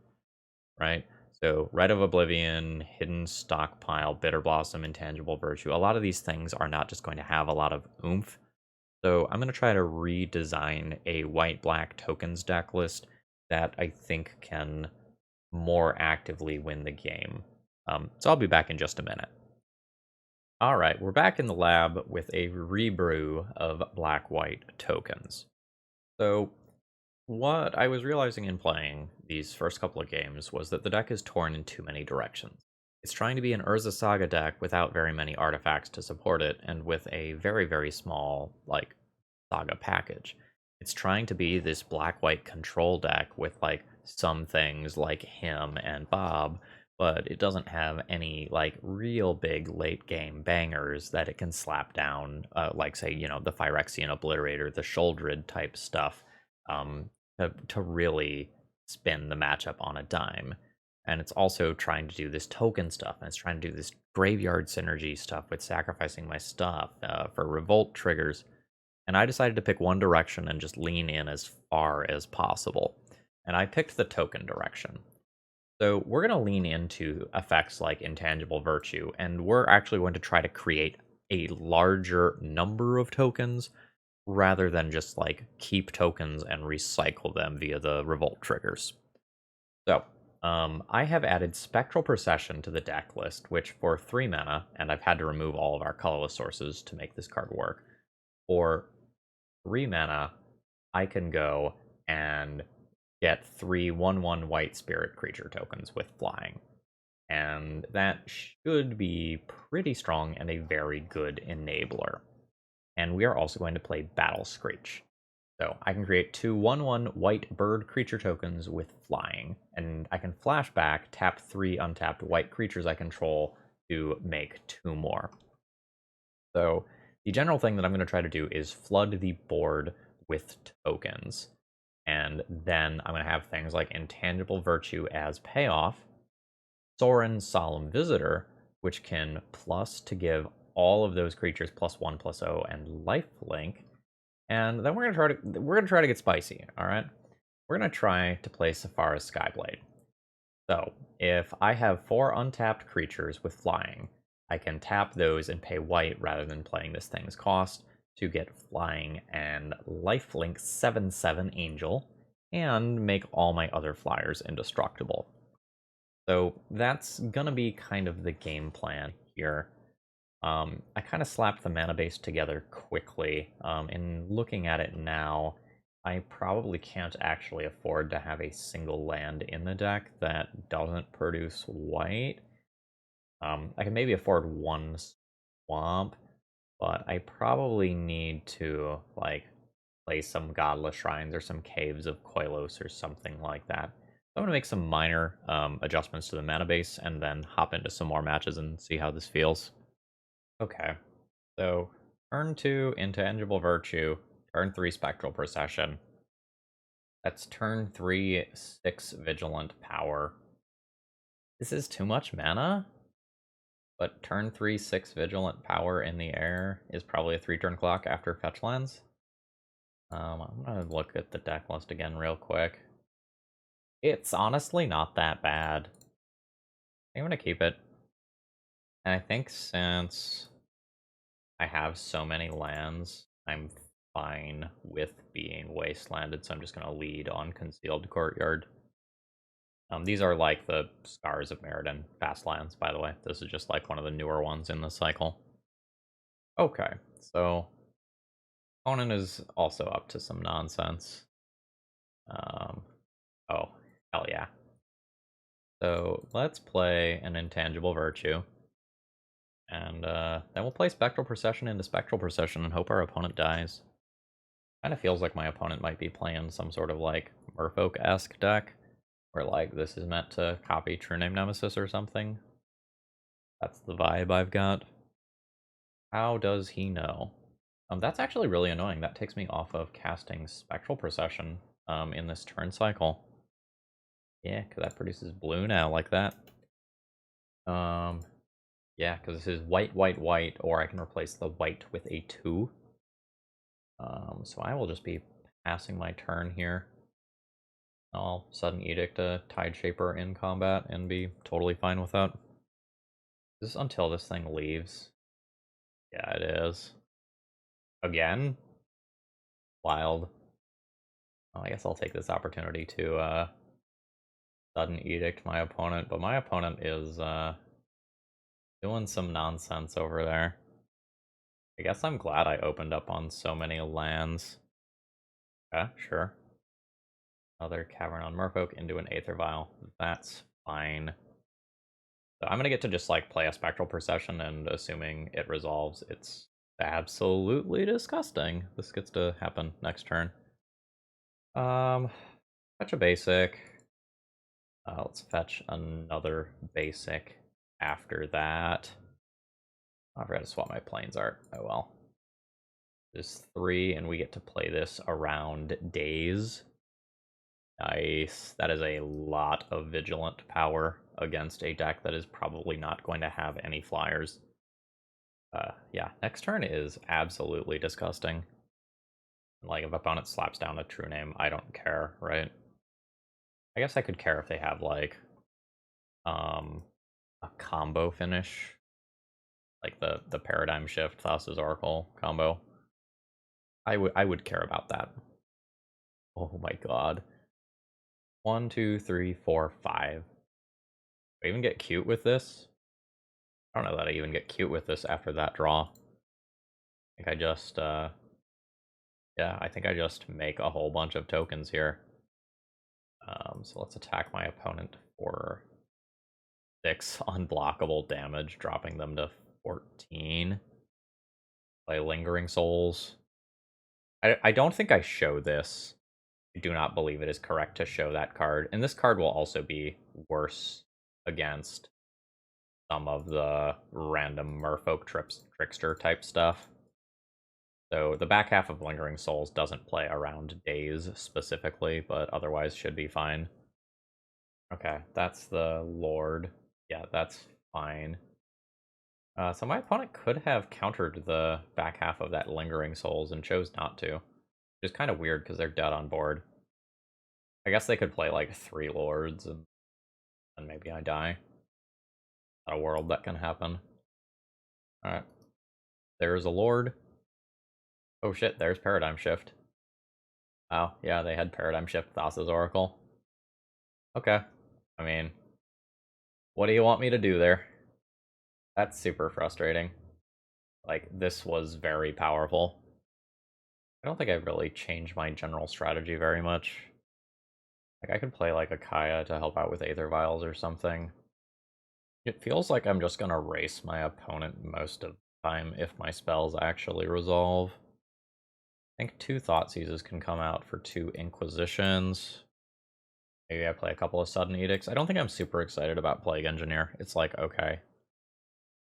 right? So Rite of Oblivion, Hidden Stockpile, Bitter Blossom, Intangible Virtue. A lot of these things are not just going to have a lot of oomph. So I'm going to try to redesign a white-black tokens deck list that I think can more actively win the game. So I'll be back in just a minute. All right, we're back in the lab with a rebrew of black-white tokens. So what I was realizing in playing these first couple of games was that the deck is torn in too many directions. It's trying to be an Urza Saga deck without very many artifacts to support it, and with a very, very small, like, Saga package. It's trying to be this black-white control deck with like some things like him and Bob, but it doesn't have any like real big late game bangers that it can slap down, like say, the Phyrexian Obliterator, the Sholdred type stuff, to really spin the matchup on a dime. And it's also trying to do this token stuff, and it's trying to do this graveyard synergy stuff with sacrificing my stuff for revolt triggers. And I decided to pick one direction and just lean in as far as possible. And I picked the token direction. So we're going to lean into effects like Intangible Virtue, and we're actually going to try to create a larger number of tokens rather than just like keep tokens and recycle them via the revolt triggers. So I have added Spectral Procession to the deck list, which for 3 mana, and I've had to remove all of our colorless sources to make this card work. For 3 mana, I can go and get 3 1/1 white spirit creature tokens with flying. And that should be pretty strong and a very good enabler. And we are also going to play Battle Screech. So I can create 2 1/1 white bird creature tokens with flying, and I can flashback, tap 3 untapped white creatures I control to make 2 more. So the general thing that I'm going to try to do is flood the board with tokens. And then I'm going to have things like Intangible Virtue as payoff, Sorin's Solemn Visitor, which can plus to give all of those creatures +1/+0 and lifelink. And then we're gonna try to get spicy, all right? We're gonna try to play Sephara's Skyblade. So if I have 4 untapped creatures with flying, I can tap those and pay white rather than playing this thing's cost to get flying and lifelink 7/7 Angel and make all my other flyers indestructible. So that's gonna be kind of the game plan here. I kind of slapped the mana base together quickly. In looking at it now, I probably can't actually afford to have a single land in the deck that doesn't produce white. I can maybe afford 1 swamp, but I probably need to like play some Godless Shrines or some Caves of Koilos or something like that. I'm going to make some minor adjustments to the mana base and then hop into some more matches and see how this feels. Okay, so turn 2 Intangible Virtue, turn 3 Spectral Procession. That's turn 3 6 Vigilant Power. This is too much mana, but turn 3 6 Vigilant Power in the air is probably a 3-turn clock after fetch lands. I'm gonna look at the deck list again real quick. It's honestly not that bad. I'm gonna keep it. And I think since I have so many lands, I'm fine with being wastelanded, so I'm just going to lead on Concealed Courtyard. These are like the Scars of Meriden fast lands, by the way. This is just like one of the newer ones in the cycle. Okay, so opponent is also up to some nonsense. Oh, hell yeah. So let's play an Intangible Virtue. And then we'll play Spectral Procession into Spectral Procession and hope our opponent dies. Kind of feels like my opponent might be playing some sort of like Merfolk-esque deck, where like this is meant to copy True Name Nemesis or something. That's the vibe I've got. How does he know? That's actually really annoying. That takes me off of casting Spectral Procession in this turn cycle. Yeah, because that produces blue now, like that. Yeah, because this is white, white, white, or I can replace the white with a 2. So I will just be passing my turn here. I'll Sudden Edict a Tide Shaper in combat and be totally fine with that. Is this until this thing leaves? Yeah, it is. Again? Wild. Well, I guess I'll take this opportunity to Sudden Edict my opponent, but my opponent is doing some nonsense over there. I guess I'm glad I opened up on so many lands. Yeah, sure. Another Cavern on Merfolk into an Aether Vial. That's fine. So I'm gonna get to just like play a Spectral Procession, and assuming it resolves, it's absolutely disgusting. This gets to happen next turn. Um, Fetch a basic. Let's fetch another basic after that. I forgot to swap my planes art. Oh well. There's 3, and we get to play this around days. Nice. That is a lot of vigilant power against a deck that is probably not going to have any flyers. Yeah, next turn is absolutely disgusting. Like, if opponent slaps down a true name, I don't care, right? I guess I could care if they have, like, um, a combo finish. Like the Paradigm Shift, Thassa's Oracle combo. I would care about that. Oh my god. 1, 2, 3, 4, 5. I even get cute with this? I don't know that I even get cute with this after that draw. I think I just, yeah, I think I just make a whole bunch of tokens here. So let's attack my opponent for 6 unblockable damage, dropping them to 14. Play Lingering Souls. I don't think I show this. I do not believe it is correct to show that card. And this card will also be worse against some of the random Merfolk Trickster type stuff. So the back half of Lingering Souls doesn't play around days specifically, but otherwise should be fine. Okay, that's the Lord. Yeah, that's fine. So my opponent could have countered the back half of that Lingering Souls and chose not to. Which is kind of weird because they're dead on board. I guess they could play like 3 Lords and maybe I die. Not a world that can happen. Alright. There's a Lord. Oh shit, there's Paradigm Shift. Oh, yeah, they had Paradigm Shift Thassa's Oracle. Okay. I mean, what do you want me to do there? That's super frustrating. Like, this was very powerful. I don't think I really changed my general strategy very much. Like, I could play like a Kaya to help out with Aether Vials or something. It feels like I'm just gonna race my opponent most of the time if my spells actually resolve. I think 2 Thoughtseizes can come out for 2 Inquisitions. Maybe I play a couple of Sudden Edicts. I don't think I'm super excited about Plague Engineer. It's like, okay.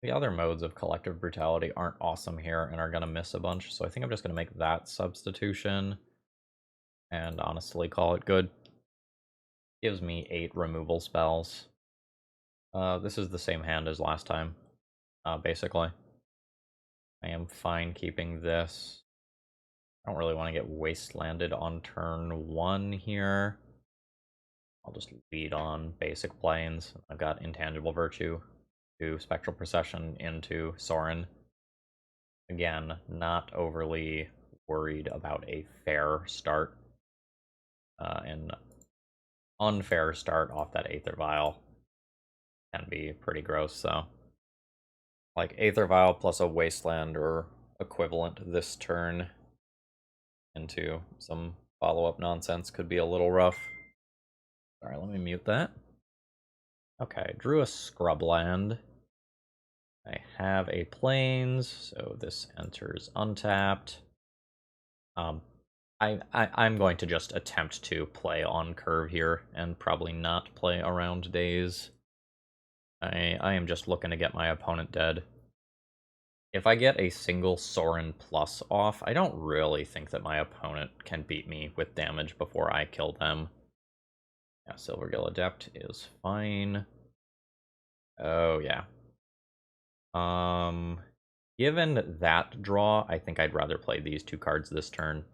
The other modes of Collective Brutality aren't awesome here and are gonna miss a bunch, so I think I'm just gonna make that substitution and honestly call it good. Gives me 8 removal spells. This is the same hand as last time, basically. I am fine keeping this. I don't really want to get wastelanded on turn 1 here. I'll just lead on basic planes. I've got Intangible Virtue to Spectral Procession into Sorin. Again, not overly worried about a fair start. An unfair start off that Aether Vial can be pretty gross, so. Like, Aether Vial plus a Wasteland or equivalent this turn into some follow-up nonsense could be a little rough. Alright, let me mute that. Okay, drew a Scrubland. I have a Plains, so this enters untapped. I'm going to just attempt to play on curve here and probably not play around days. I am just looking to get my opponent dead. If I get a single Sorin plus off, I don't really think that my opponent can beat me with damage before I kill them. Yeah, Silvergill Adept is fine. Oh, yeah. Given that draw, I think I'd rather play these 2 cards this turn.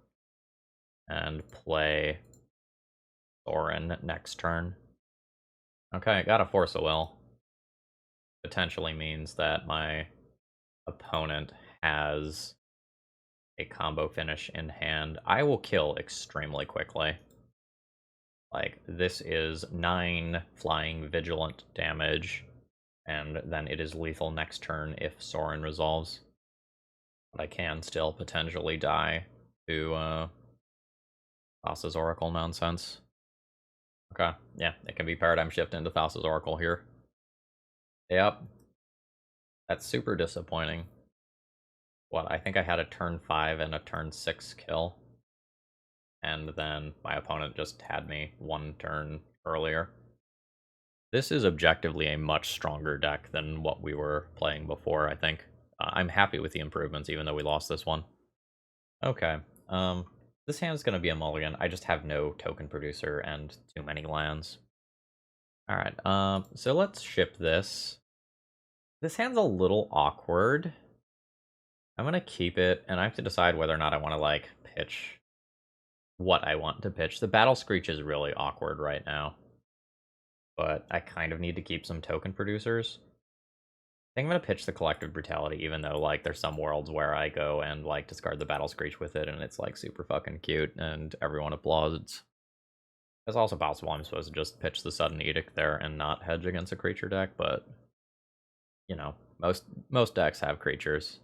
And play Sorin next turn. Okay, got a Force of Will. Potentially means that my opponent has a combo finish in hand. I will kill extremely quickly. Like, this is 9 flying vigilant damage, and then it is lethal next turn if Sorin resolves. But I can still potentially die to Thassa's Oracle nonsense. Okay, yeah, it can be Paradigm Shift into Thassa's Oracle here. Yep. That's super disappointing. What, I think I had a turn 5 and a turn 6 kill. and then my opponent just had me one turn earlier. This is objectively a much stronger deck than what we were playing before, I think. I'm happy with the improvements, even though we lost this one. Okay, this hand's gonna be a mulligan. I just have no token producer and too many lands. Alright, so let's ship this. This hand's a little awkward. I'm gonna keep it, and I have to decide whether or not I want to, like, pitch what I want to pitch. The Battle Screech is really awkward right now, but I kind of need to keep some token producers. I think I'm gonna pitch the Collective Brutality, even though, like, there's some worlds where I go and, like, discard the Battle Screech with it, and it's, like, super fucking cute, and everyone applauds. It's also possible I'm supposed to just pitch the Sudden Edict there and not hedge against a creature deck, but, you know, most decks have creatures.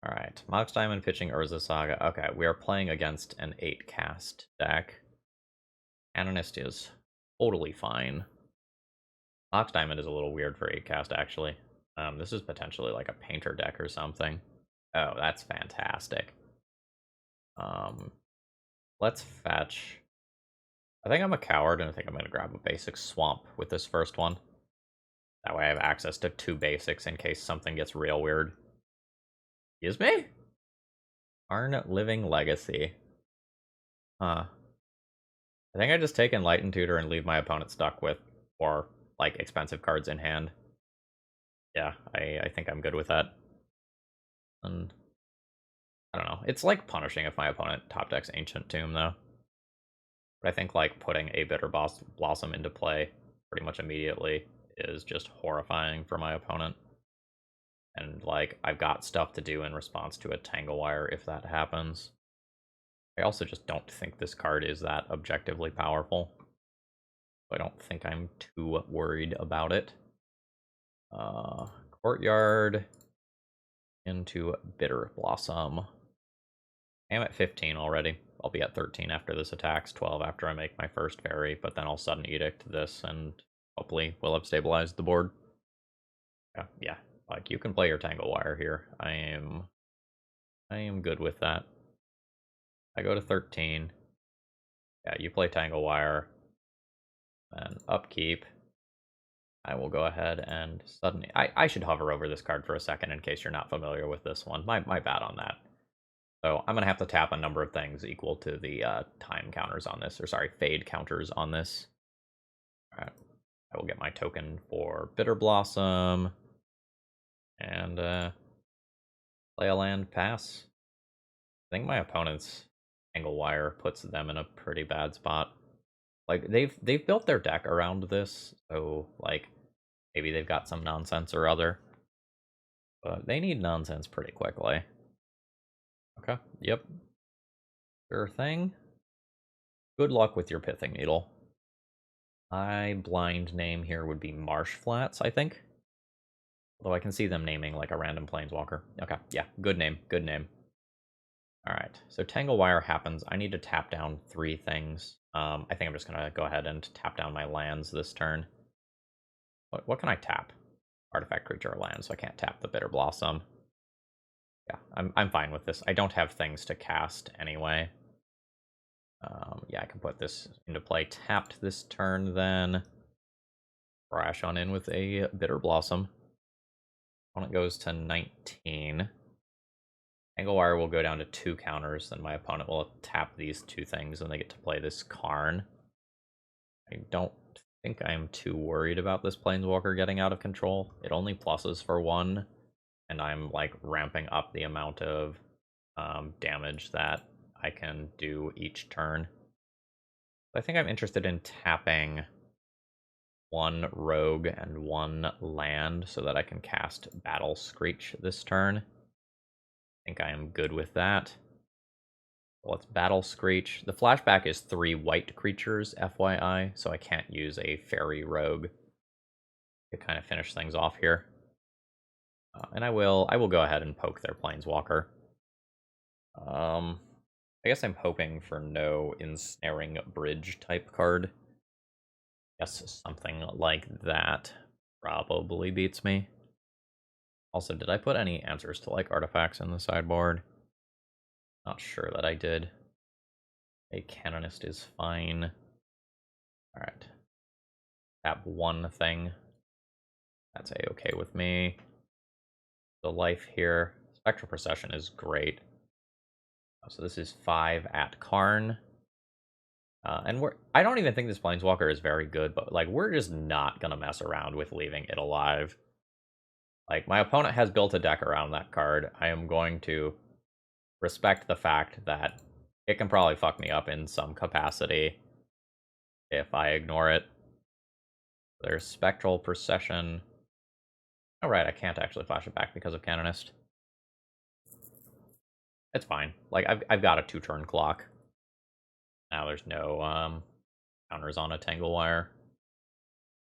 Alright, Mox Diamond pitching Urza Saga. Okay, we are playing against an 8-cast deck. Canonist is totally fine. Mox Diamond is a little weird for 8-cast, actually. This is potentially like a painter deck or something. Oh, that's fantastic. Let's fetch. I think I'm a coward, and I think I'm going to grab a basic swamp with this first one. That way I have access to 2 basics in case something gets real weird. Excuse me? Arn Living Legacy. Huh. I think I just take Enlightened Tutor and leave my opponent stuck with 4, like, expensive cards in hand. Yeah, I think I'm good with that. And I don't know. It's like punishing if my opponent top decks Ancient Tomb, though. But I think, like, putting a Bitter Blossom into play pretty much immediately is just horrifying for my opponent. And, like, I've got stuff to do in response to a Tangle Wire if that happens. I also just don't think this card is that objectively powerful. I don't think I'm too worried about it. Courtyard into Bitter Blossom. I'm at 15 already. I'll be at 13 after this attacks, 12 after I make my first fairy, but then I'll Sudden Edict this, and hopefully we'll have stabilized the board. Yeah, like, you can play your Tangle Wire here. I am good with that. I go to 13. Yeah, you play Tangle Wire. And upkeep. I will go ahead and suddenly... I should hover over this card for a second in case you're not familiar with this one. My bad on that. So I'm going to have to tap a number of things equal to the time counters on this. Or sorry, fade counters on this. Alright. I will get my token for Bitter Blossom. And play a land, pass. I think my opponent's Tangle Wire puts them in a pretty bad spot. Like, they've built their deck around this, so, like, maybe they've got some nonsense or other. But they need nonsense pretty quickly. Okay, yep. Sure thing. Good luck with your Pithing Needle. My blind name here would be Marsh Flats, I think. Although I can see them naming, like, a random Planeswalker. Okay, yeah, good name, good name. Alright, so Tangle Wire happens. I need to tap down 3 things. I think I'm just going to go ahead and tap down my lands this turn. What can I tap? Artifact, creature, or land, so I can't tap the Bitter Blossom. Yeah, I'm fine with this. I don't have things to cast anyway. Yeah, I can put this into play. Tapped this turn, then crash on in with a Bitter Blossom. Opponent goes to 19. Tangle Wire will go down to 2 counters, then my opponent will tap these 2 things, and they get to play this Karn. I don't think I'm too worried about this Planeswalker getting out of control. It only pluses for 1, and I'm, like, ramping up the amount of damage that I can do each turn. I think I'm interested in tapping 1 rogue and 1 land so that I can cast Battle Screech this turn. I think I am good with that. Let's Battle Screech. The flashback is 3 white creatures, FYI, so I can't use a fairy rogue to kind of finish things off here. And I will go ahead and poke their Planeswalker. I guess I'm hoping for no Ensnaring Bridge type card. Guess something like that probably beats me. Also, did I put any answers to, like, artifacts in the sideboard? Not sure that I did. A Canonist is fine. Alright. Tap one thing. That's a-okay with me. The life here. Spectral Procession is great. So this is 5 at Karn. And I don't even think this Planeswalker is very good, but like we're just not gonna mess around with leaving it alive. Like, my opponent has built a deck around that card. I am going to respect the fact that it can probably fuck me up in some capacity if I ignore it. There's Spectral Procession. Oh, right, I can't actually flash it back because of Canonist. It's fine. Like, I've got a 2-turn clock. Now there's no counters on a Tangle Wire.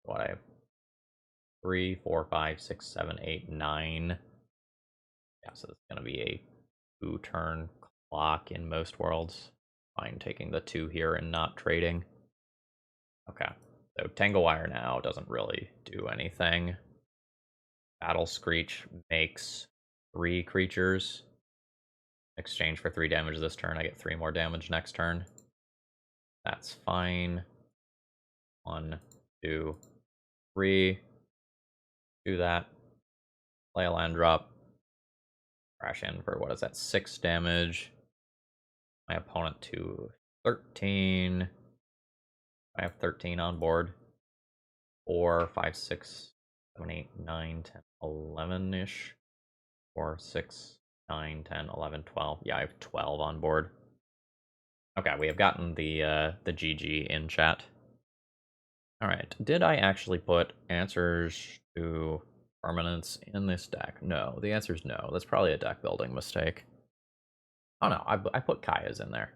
What, I have 3, 4, 5, 6, 7, 8, 9. Yeah, so it's gonna be a 2-turn clock in most worlds. Fine taking the 2 here and not trading. Okay, so Tangle Wire now doesn't really do anything. Battle Screech makes 3 creatures. In exchange for 3 damage this turn, I get 3 more damage next turn. That's fine. 1, 2, 3. Do that. Play a land drop. Crash in for, what is that, 6 damage. My opponent to 13. I have 13 on board. 4, 5, 6, 7, 8, 9, 10, 11-ish. 4, 6, 9, 10, 11, 12. Yeah, I have 12 on board. Okay, we have gotten the GG in chat. Alright, did I actually put answers to permanents in this deck? No, the answer is no. That's probably a deck building mistake. Oh no, I put Kaya's in there.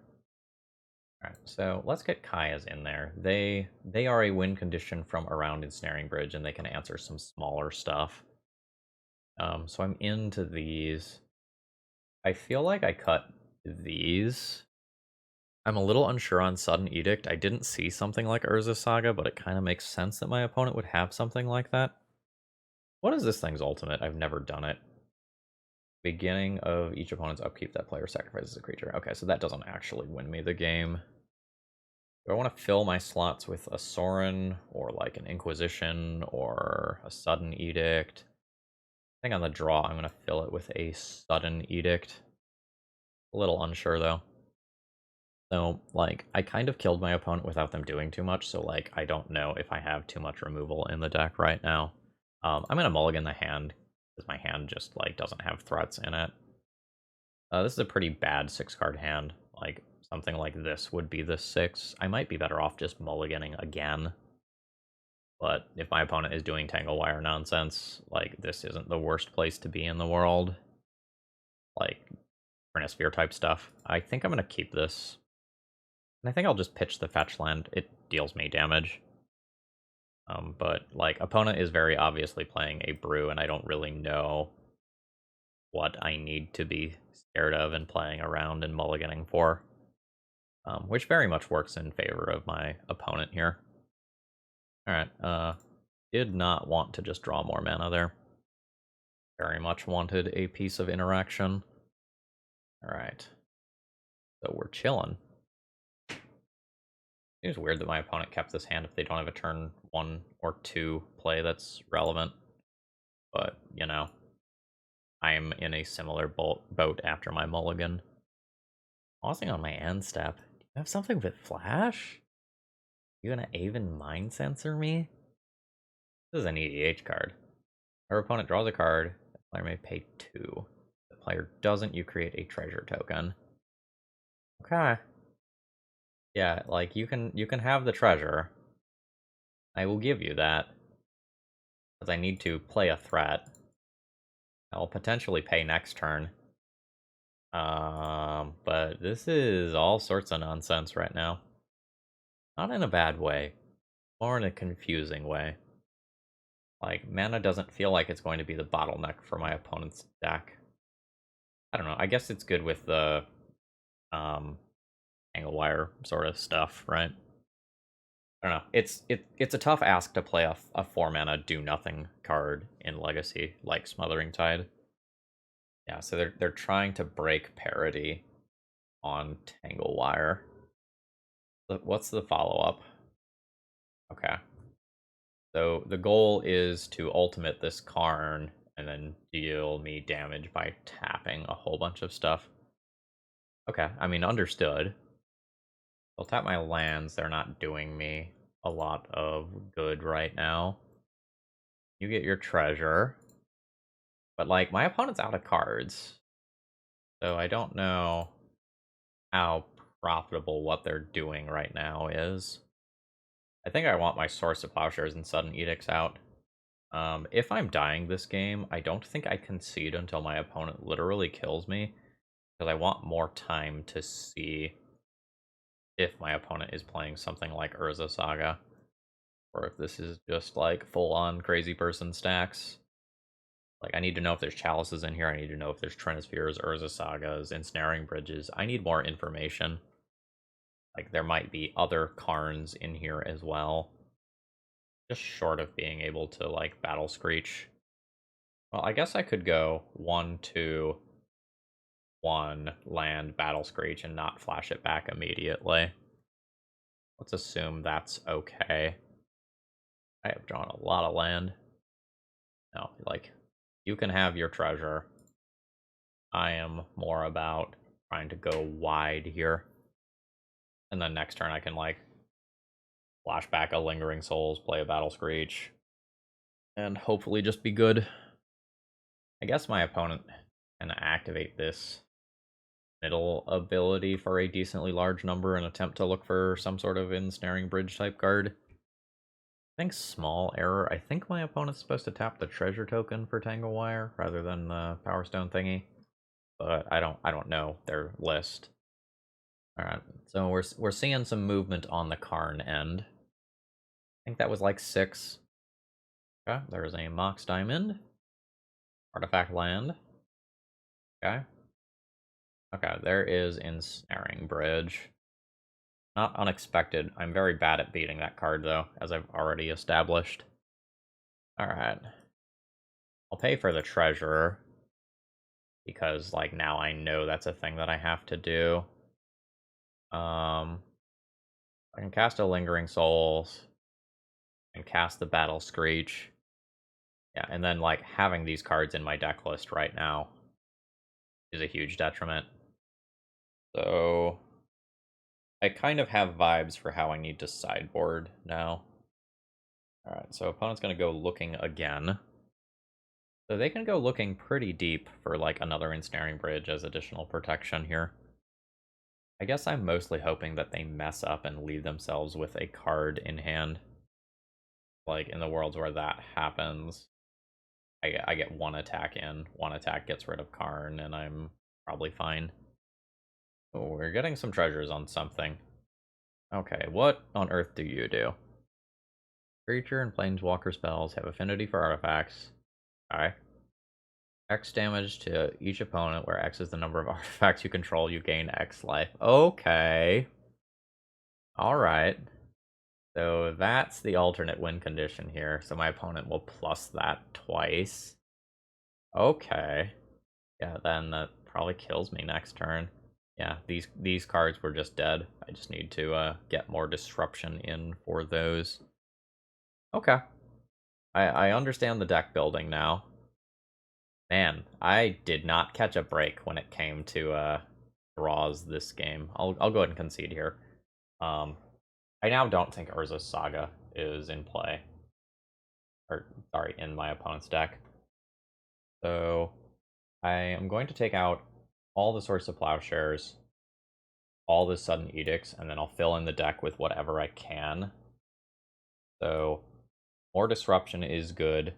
Alright, so let's get Kaya's in there. They are a win condition from around Ensnaring Bridge, and they can answer some smaller stuff. So I'm into these. I feel like I cut these. I'm a little unsure on Sudden Edict. I didn't see something like Urza Saga, but it kind of makes sense that my opponent would have something like that. What is this thing's ultimate? I've never done it. Beginning of each opponent's upkeep, that player sacrifices a creature. Okay, so that doesn't actually win me the game. Do I want to fill my slots with a Sorin, or like an Inquisition, or a Sudden Edict? I think on the draw, I'm going to fill it with a Sudden Edict. A little unsure, though. So, like, I kind of killed my opponent without them doing too much, so, like, I don't know if I have too much removal in the deck right now. I'm going to mulligan the hand, because my hand just, like, doesn't have threats in it. This is a pretty bad 6-card hand. Like, something like this would be the 6. I might be better off just mulliganing again. But if my opponent is doing Tangle Wire nonsense, like, this isn't the worst place to be in the world. Like, Chronosphere type stuff. I think I'm going to keep this. And I think I'll just pitch the fetch land. It deals me damage. But, like, opponent is very obviously playing a brew, and I don't really know what I need to be scared of and playing around and mulliganing for. Which very much works in favor of my opponent here. Alright, did not want to just draw more mana there. Very much wanted a piece of interaction. Alright. So we're chilling. Seems weird that my opponent kept this hand if they don't have a turn 1 or 2 play that's relevant. But, you know, I'm in a similar boat after my mulligan. Pausing on my end step. Do you have something with flash? You gonna Aven Mind Sensor me? This is an EDH card. Our opponent draws a card. The player may pay 2. If the player doesn't, you create a treasure token. Okay. Yeah, like you can have the treasure. I will give you that. Because I need to play a threat. I'll potentially pay next turn. But this is all sorts of nonsense right now. Not in a bad way. More in a confusing way. Like, mana doesn't feel like it's going to be the bottleneck for my opponent's deck. I don't know, I guess it's good with the, Angle Wire sort of stuff, right? I don't know, it's a tough ask to play a 4-mana do-nothing card in Legacy, like Smothering Tide. Yeah, so they're trying to break parity on Tangle Wire. What's the follow-up? Okay. So the goal is to ultimate this Karn and then deal me damage by tapping a whole bunch of stuff. Okay, I mean, understood. I'll tap my lands. They're not doing me a lot of good right now. You get your treasure. But, like, my opponent's out of cards. So I don't know how profitable what they're doing right now is. I think I want my Source of Plowshares and Sudden Edicts out. If I'm dying this game, I don't think I concede until my opponent literally kills me, because I want more time to see if my opponent is playing something like Urza Saga, or if this is just like full-on crazy person stacks. Like, I need to know if there's chalices in here, I need to know if there's Trinispheres, Urza Sagas, Ensnaring Bridges. I need more information. Like, there might be other Karns in here as well. Just short of being able to, like, battle Screech. Well, I guess I could go 1, 2, 1, land, battle Screech, and not flash it back immediately. Let's assume that's okay. I have drawn a lot of land. No, like, you can have your treasure. I am more about trying to go wide here. And then next turn I can, like, flash back a Lingering Souls, play a Battle Screech, and hopefully just be good. I guess my opponent can activate this middle ability for a decently large number and attempt to look for some sort of Ensnaring Bridge type card. I think small error. I think my opponent's supposed to tap the treasure token for Tangle Wire rather than the Power Stone thingy, but I don't know their list. All right, so we're seeing some movement on the Karn end. I think that was like 6. Okay, there's a Mox Diamond, artifact land. Okay. Okay, there is Ensnaring Bridge. Not unexpected. I'm very bad at beating that card, though, as I've already established. Alright. I'll pay for the Treasurer, because, like, now I know that's a thing that I have to do. I can cast a Lingering Souls, and cast the Battle Screech. Yeah, and then, like, having these cards in my deck list right now is a huge detriment. So I kind of have vibes for how I need to sideboard now. Alright, so opponent's gonna go looking again. So they can go looking pretty deep for, like, another Ensnaring Bridge as additional protection here. I guess I'm mostly hoping that they mess up and leave themselves with a card in hand. Like, in the worlds where that happens, I get one attack in, one attack gets rid of Karn, and I'm probably fine. Oh, we're getting some treasures on something. Okay, what on earth do you do? Creature and planeswalker spells have affinity for artifacts. Okay. X damage to each opponent, where X is the number of artifacts you control, you gain X life. Okay. Alright. So that's the alternate win condition here. So my opponent will plus that twice. Okay. Yeah, then that probably kills me next turn. Yeah, these cards were just dead. I just need to get more disruption in for those. Okay. I understand the deck building now. Man, I did not catch a break when it came to draws this game. I'll go ahead and concede here. I now don't think Urza's Saga is in play. Or, sorry, in my opponent's deck. So I am going to take out all the Source of Plowshares, all the Sudden Edicts, and then I'll fill in the deck with whatever I can. So more disruption is good.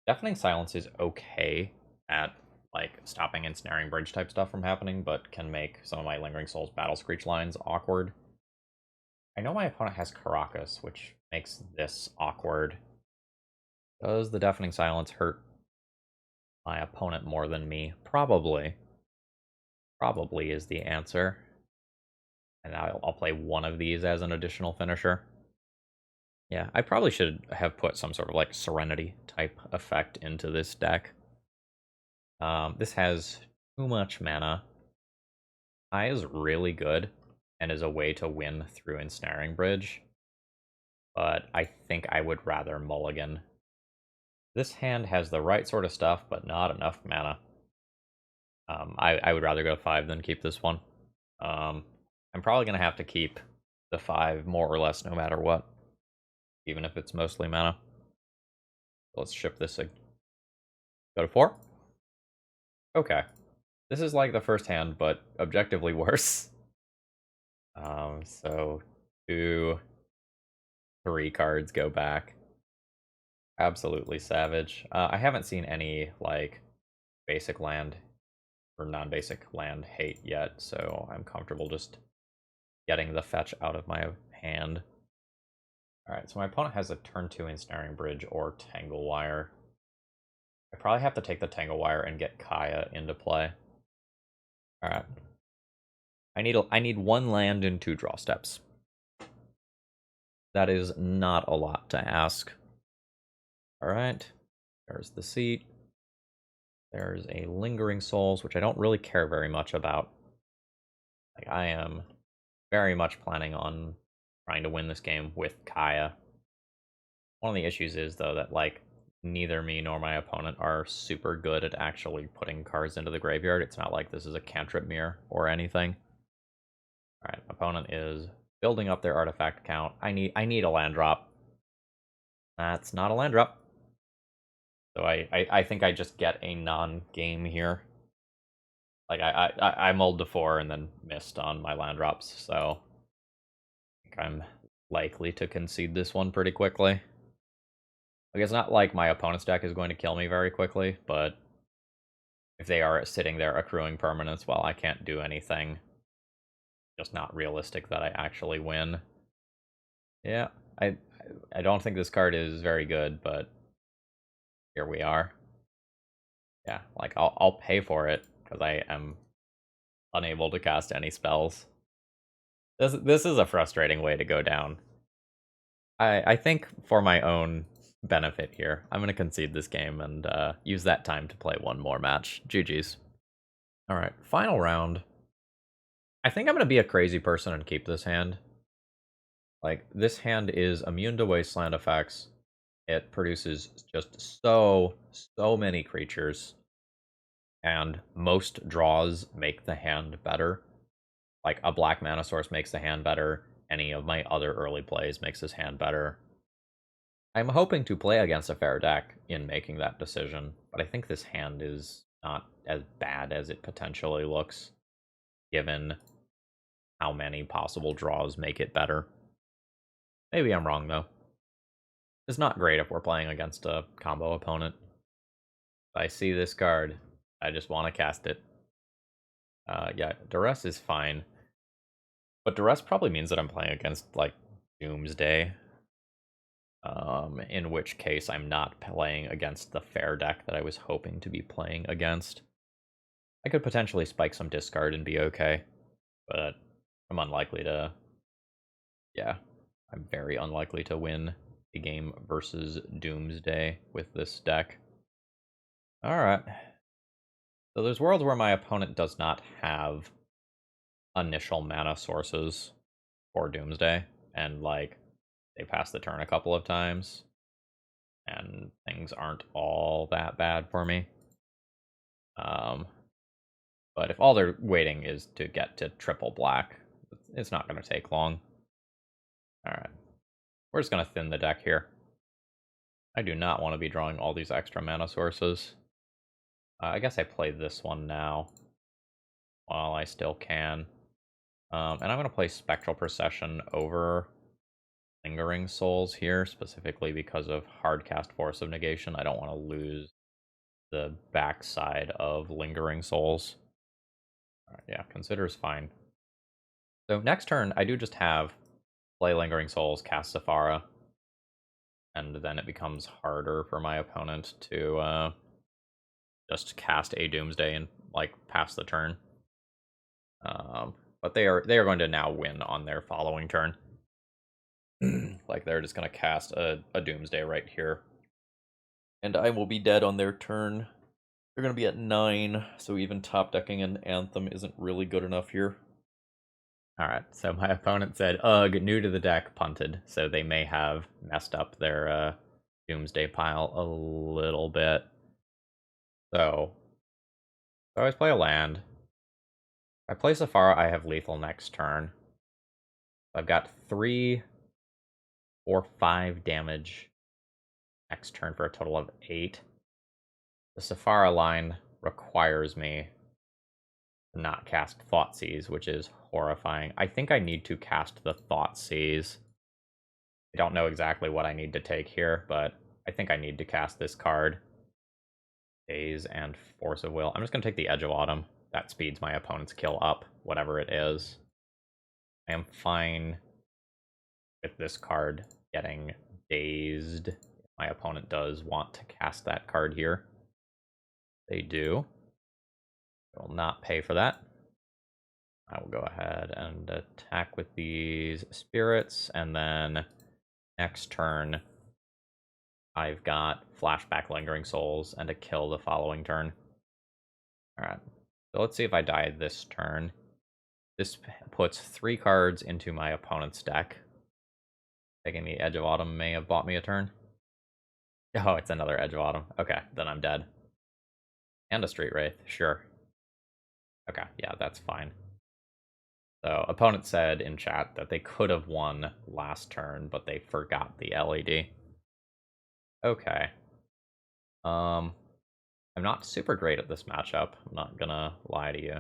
Deafening Silence is okay at, like, stopping Ensnaring Bridge type stuff from happening, but can make some of my Lingering Souls Battle Screech lines awkward. I know my opponent has Caracas, which makes this awkward. Does the Deafening Silence hurt my opponent more than me? Probably. Probably is the answer. And I'll play one of these as an additional finisher. Yeah, I probably should have put some sort of, like, Serenity type effect into this deck. This has too much mana. High is really good, and is a way to win through Ensnaring Bridge. But I think I would rather mulligan. This hand has the right sort of stuff, but not enough mana. I would rather go 5 than keep this one. I'm probably going to have to keep the 5 more or less no matter what, even if it's mostly mana. Let's ship this. Go to 4? Okay. This is like the first hand, but objectively worse. So 2, 3 cards go back. Absolutely savage. I haven't seen any, like, basic land or non-basic land hate yet, so I'm comfortable just getting the fetch out of my hand. Alright, so my opponent has a turn 2 Ensnaring Bridge or Tangle Wire. I probably have to take the Tangle Wire and get Kaya into play. Alright. I need 1 land and 2 draw steps. That is not a lot to ask. Alright. There's the seat. There's a Lingering Souls, which I don't really care very much about. Like, I am very much planning on trying to win this game with Kaya. One of the issues is, though, that, like, neither me nor my opponent are super good at actually putting cards into the graveyard. It's not like this is a cantrip mirror or anything. Alright, opponent is building up their artifact count. I need a land drop. That's not a land drop. So I think I just get a non-game here. Like, I mulled to 4 and then missed on my land drops, so I think I'm likely to concede this one pretty quickly. Like, it's not like my opponent's deck is going to kill me very quickly, but if they are sitting there accruing permanents while I can't do anything, just not realistic that I actually win. Yeah, I don't think this card is very good, but here we are. Yeah, like, I'll pay for it because I am unable to cast any spells. This is a frustrating way to go down. I think for my own benefit here, I'm going to concede this game and use that time to play one more match. GG's. Alright, final round. I think I'm going to be a crazy person and keep this hand. Like, this hand is immune to Wasteland effects. It produces just so many creatures. And most draws make the hand better. Like, a black mana source makes the hand better. Any of my other early plays makes his hand better. I'm hoping to play against a fair deck in making that decision, but I think this hand is not as bad as it potentially looks, given how many possible draws make it better. Maybe I'm wrong, though. It's not great if we're playing against a combo opponent. If I see this card, I just want to cast it. Yeah, Duress is fine. But Duress probably means that I'm playing against, like, Doomsday. In which case I'm not playing against the fair deck that I was hoping to be playing against. I could potentially spike some discard and be okay, but I'm unlikely to... Yeah, I'm very unlikely to win a game versus Doomsday with this deck. Alright. So there's worlds where my opponent does not have initial mana sources for Doomsday, and, like, they pass the turn a couple of times, and things aren't all that bad for me. But if all they're waiting is to get to triple black, it's not going to take long. Alright. We're just going to thin the deck here. I do not want to be drawing all these extra mana sources. I guess I play this one now, while I still can. And I'm going to play Spectral Procession over Lingering Souls here, specifically because of Hardcast Force of Negation. I don't want to lose the backside of Lingering Souls. Alright, yeah, Consider's fine. So next turn, I do just have play Lingering Souls, cast Sephara, and then it becomes harder for my opponent to just cast a Doomsday and, like, pass the turn. But they are going to now win on their following turn. Like, they're just going to cast a Doomsday right here. And I will be dead on their turn. They're going to be at 9, so even top decking an Anthem isn't really good enough here. Alright, so my opponent said, ugh, new to the deck, punted. So they may have messed up their Doomsday pile a little bit. So I always play a land. If I play Sephara, I have lethal next turn. I've got 3 or 5 damage next turn for a total of 8. The Sephara line requires me to not cast Thoughtseize, which is horrifying. I think I need to cast the Thoughtseize. I don't know exactly what I need to take here, but I think I need to cast this card. Daze and Force of Will. I'm just going to take the Edge of Autumn. That speeds my opponent's kill up, whatever it is. I am fine with this card getting dazed. My opponent does want to cast that card here. They do. I will not pay for that. I will go ahead and attack with these spirits, and then next turn I've got Flashback Lingering Souls and a kill the following turn. Alright, so let's see if I die this turn. This puts 3 cards into my opponent's deck. Taking the Edge of Autumn may have bought me a turn. Oh, it's another Edge of Autumn. Okay, then I'm dead. And a Street Wraith, sure. Okay, yeah, that's fine. So, opponent said in chat that they could have won last turn, but they forgot the LED. Okay. I'm not super great at this matchup, I'm not gonna lie to you.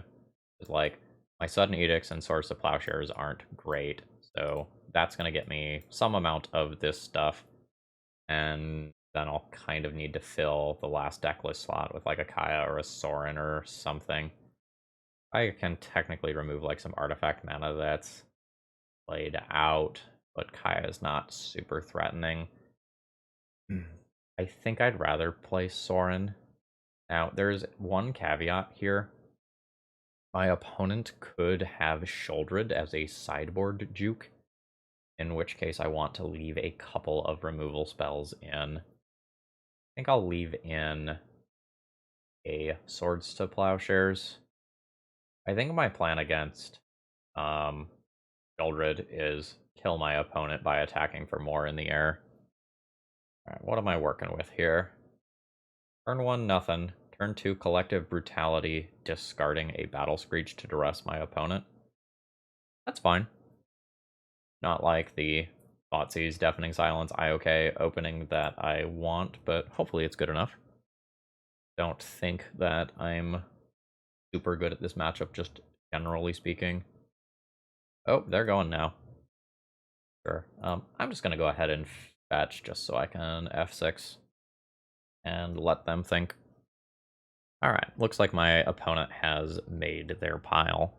It's like, my Sudden Edicts and Swords to Plowshares aren't great, so that's gonna get me some amount of this stuff, and then I'll kind of need to fill the last decklist slot with like a Kaya or a Sorin or something. I can technically remove like some artifact mana that's played out, but Kaya is not super threatening. I think I'd rather play Sorin. Now, there's one caveat here. My opponent could have Sheoldred as a sideboard juke, in which case I want to leave a couple of removal spells in. I think I'll leave in a Swords to Plowshares. I think my plan against Sheoldred is kill my opponent by attacking for more in the air. Alright, what am I working with here? Turn 1, nothing. Turn 2, Collective Brutality, discarding a Battle Screech to duress my opponent. That's fine. Not like the Thoughtseize, Deafening Silence, IOK opening that I want, but hopefully it's good enough. Don't think that I'm super good at this matchup, just generally speaking. Oh, they're going now. Sure. I'm just going to go ahead and fetch just so I can F6 and let them think. Alright, looks like my opponent has made their pile.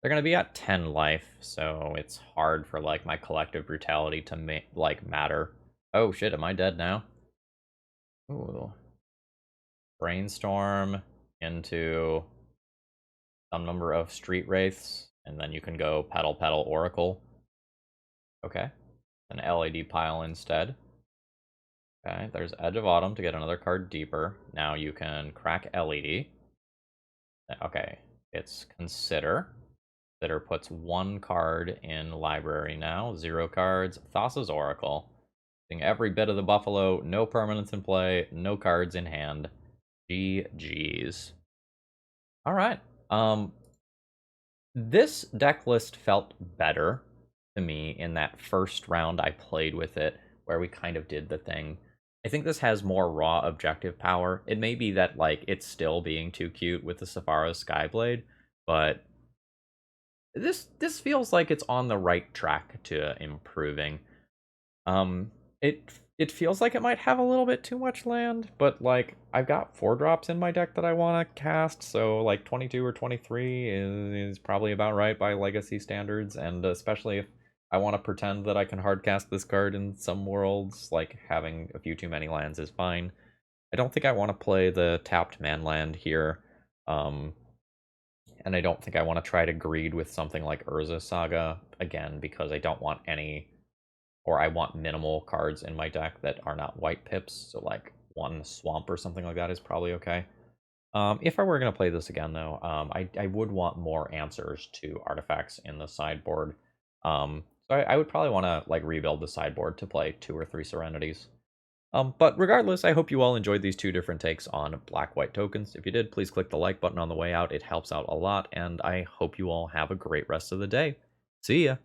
They're going to be at 10 life, so it's hard for like my Collective Brutality to matter. Oh shit, am I dead now? Ooh. Brainstorm into some number of Street Wraiths, and then you can go Petal Petal Oracle. Okay. An LED pile instead. Okay, there's Edge of Autumn to get another card deeper. Now you can crack LED. Okay, it's Consider. Consider puts 1 card in library now. 0 cards. Thassa's Oracle. Using every bit of the Buffalo. No permanents in play. No cards in hand. GG's. Alright. This deck list felt better to me in that first round I played with it, where we kind of did the thing. I think this has more raw objective power. It may be that like it's still being too cute with the Sephara Skyblade, but this feels like it's on the right track to improving. It feels like it might have a little bit too much land, but like I've got 4 drops in my deck that I want to cast, so like 22 or 23 is probably about right by Legacy standards, and especially if I want to pretend that I can hardcast this card in some worlds, like having a few too many lands is fine. I don't think I want to play the tapped man land here, and I don't think I want to try to greed with something like Urza Saga, again, because I don't want any, or I want minimal cards in my deck that are not white pips, so like 1 swamp or something like that is probably okay. If I were going to play this again, though, I would want more answers to artifacts in the sideboard. So I would probably want to like rebuild the sideboard to play 2 or 3 Serenities. But regardless, I hope you all enjoyed these 2 different takes on black-white tokens. If you did, please click the like button on the way out. It helps out a lot, and I hope you all have a great rest of the day. See ya!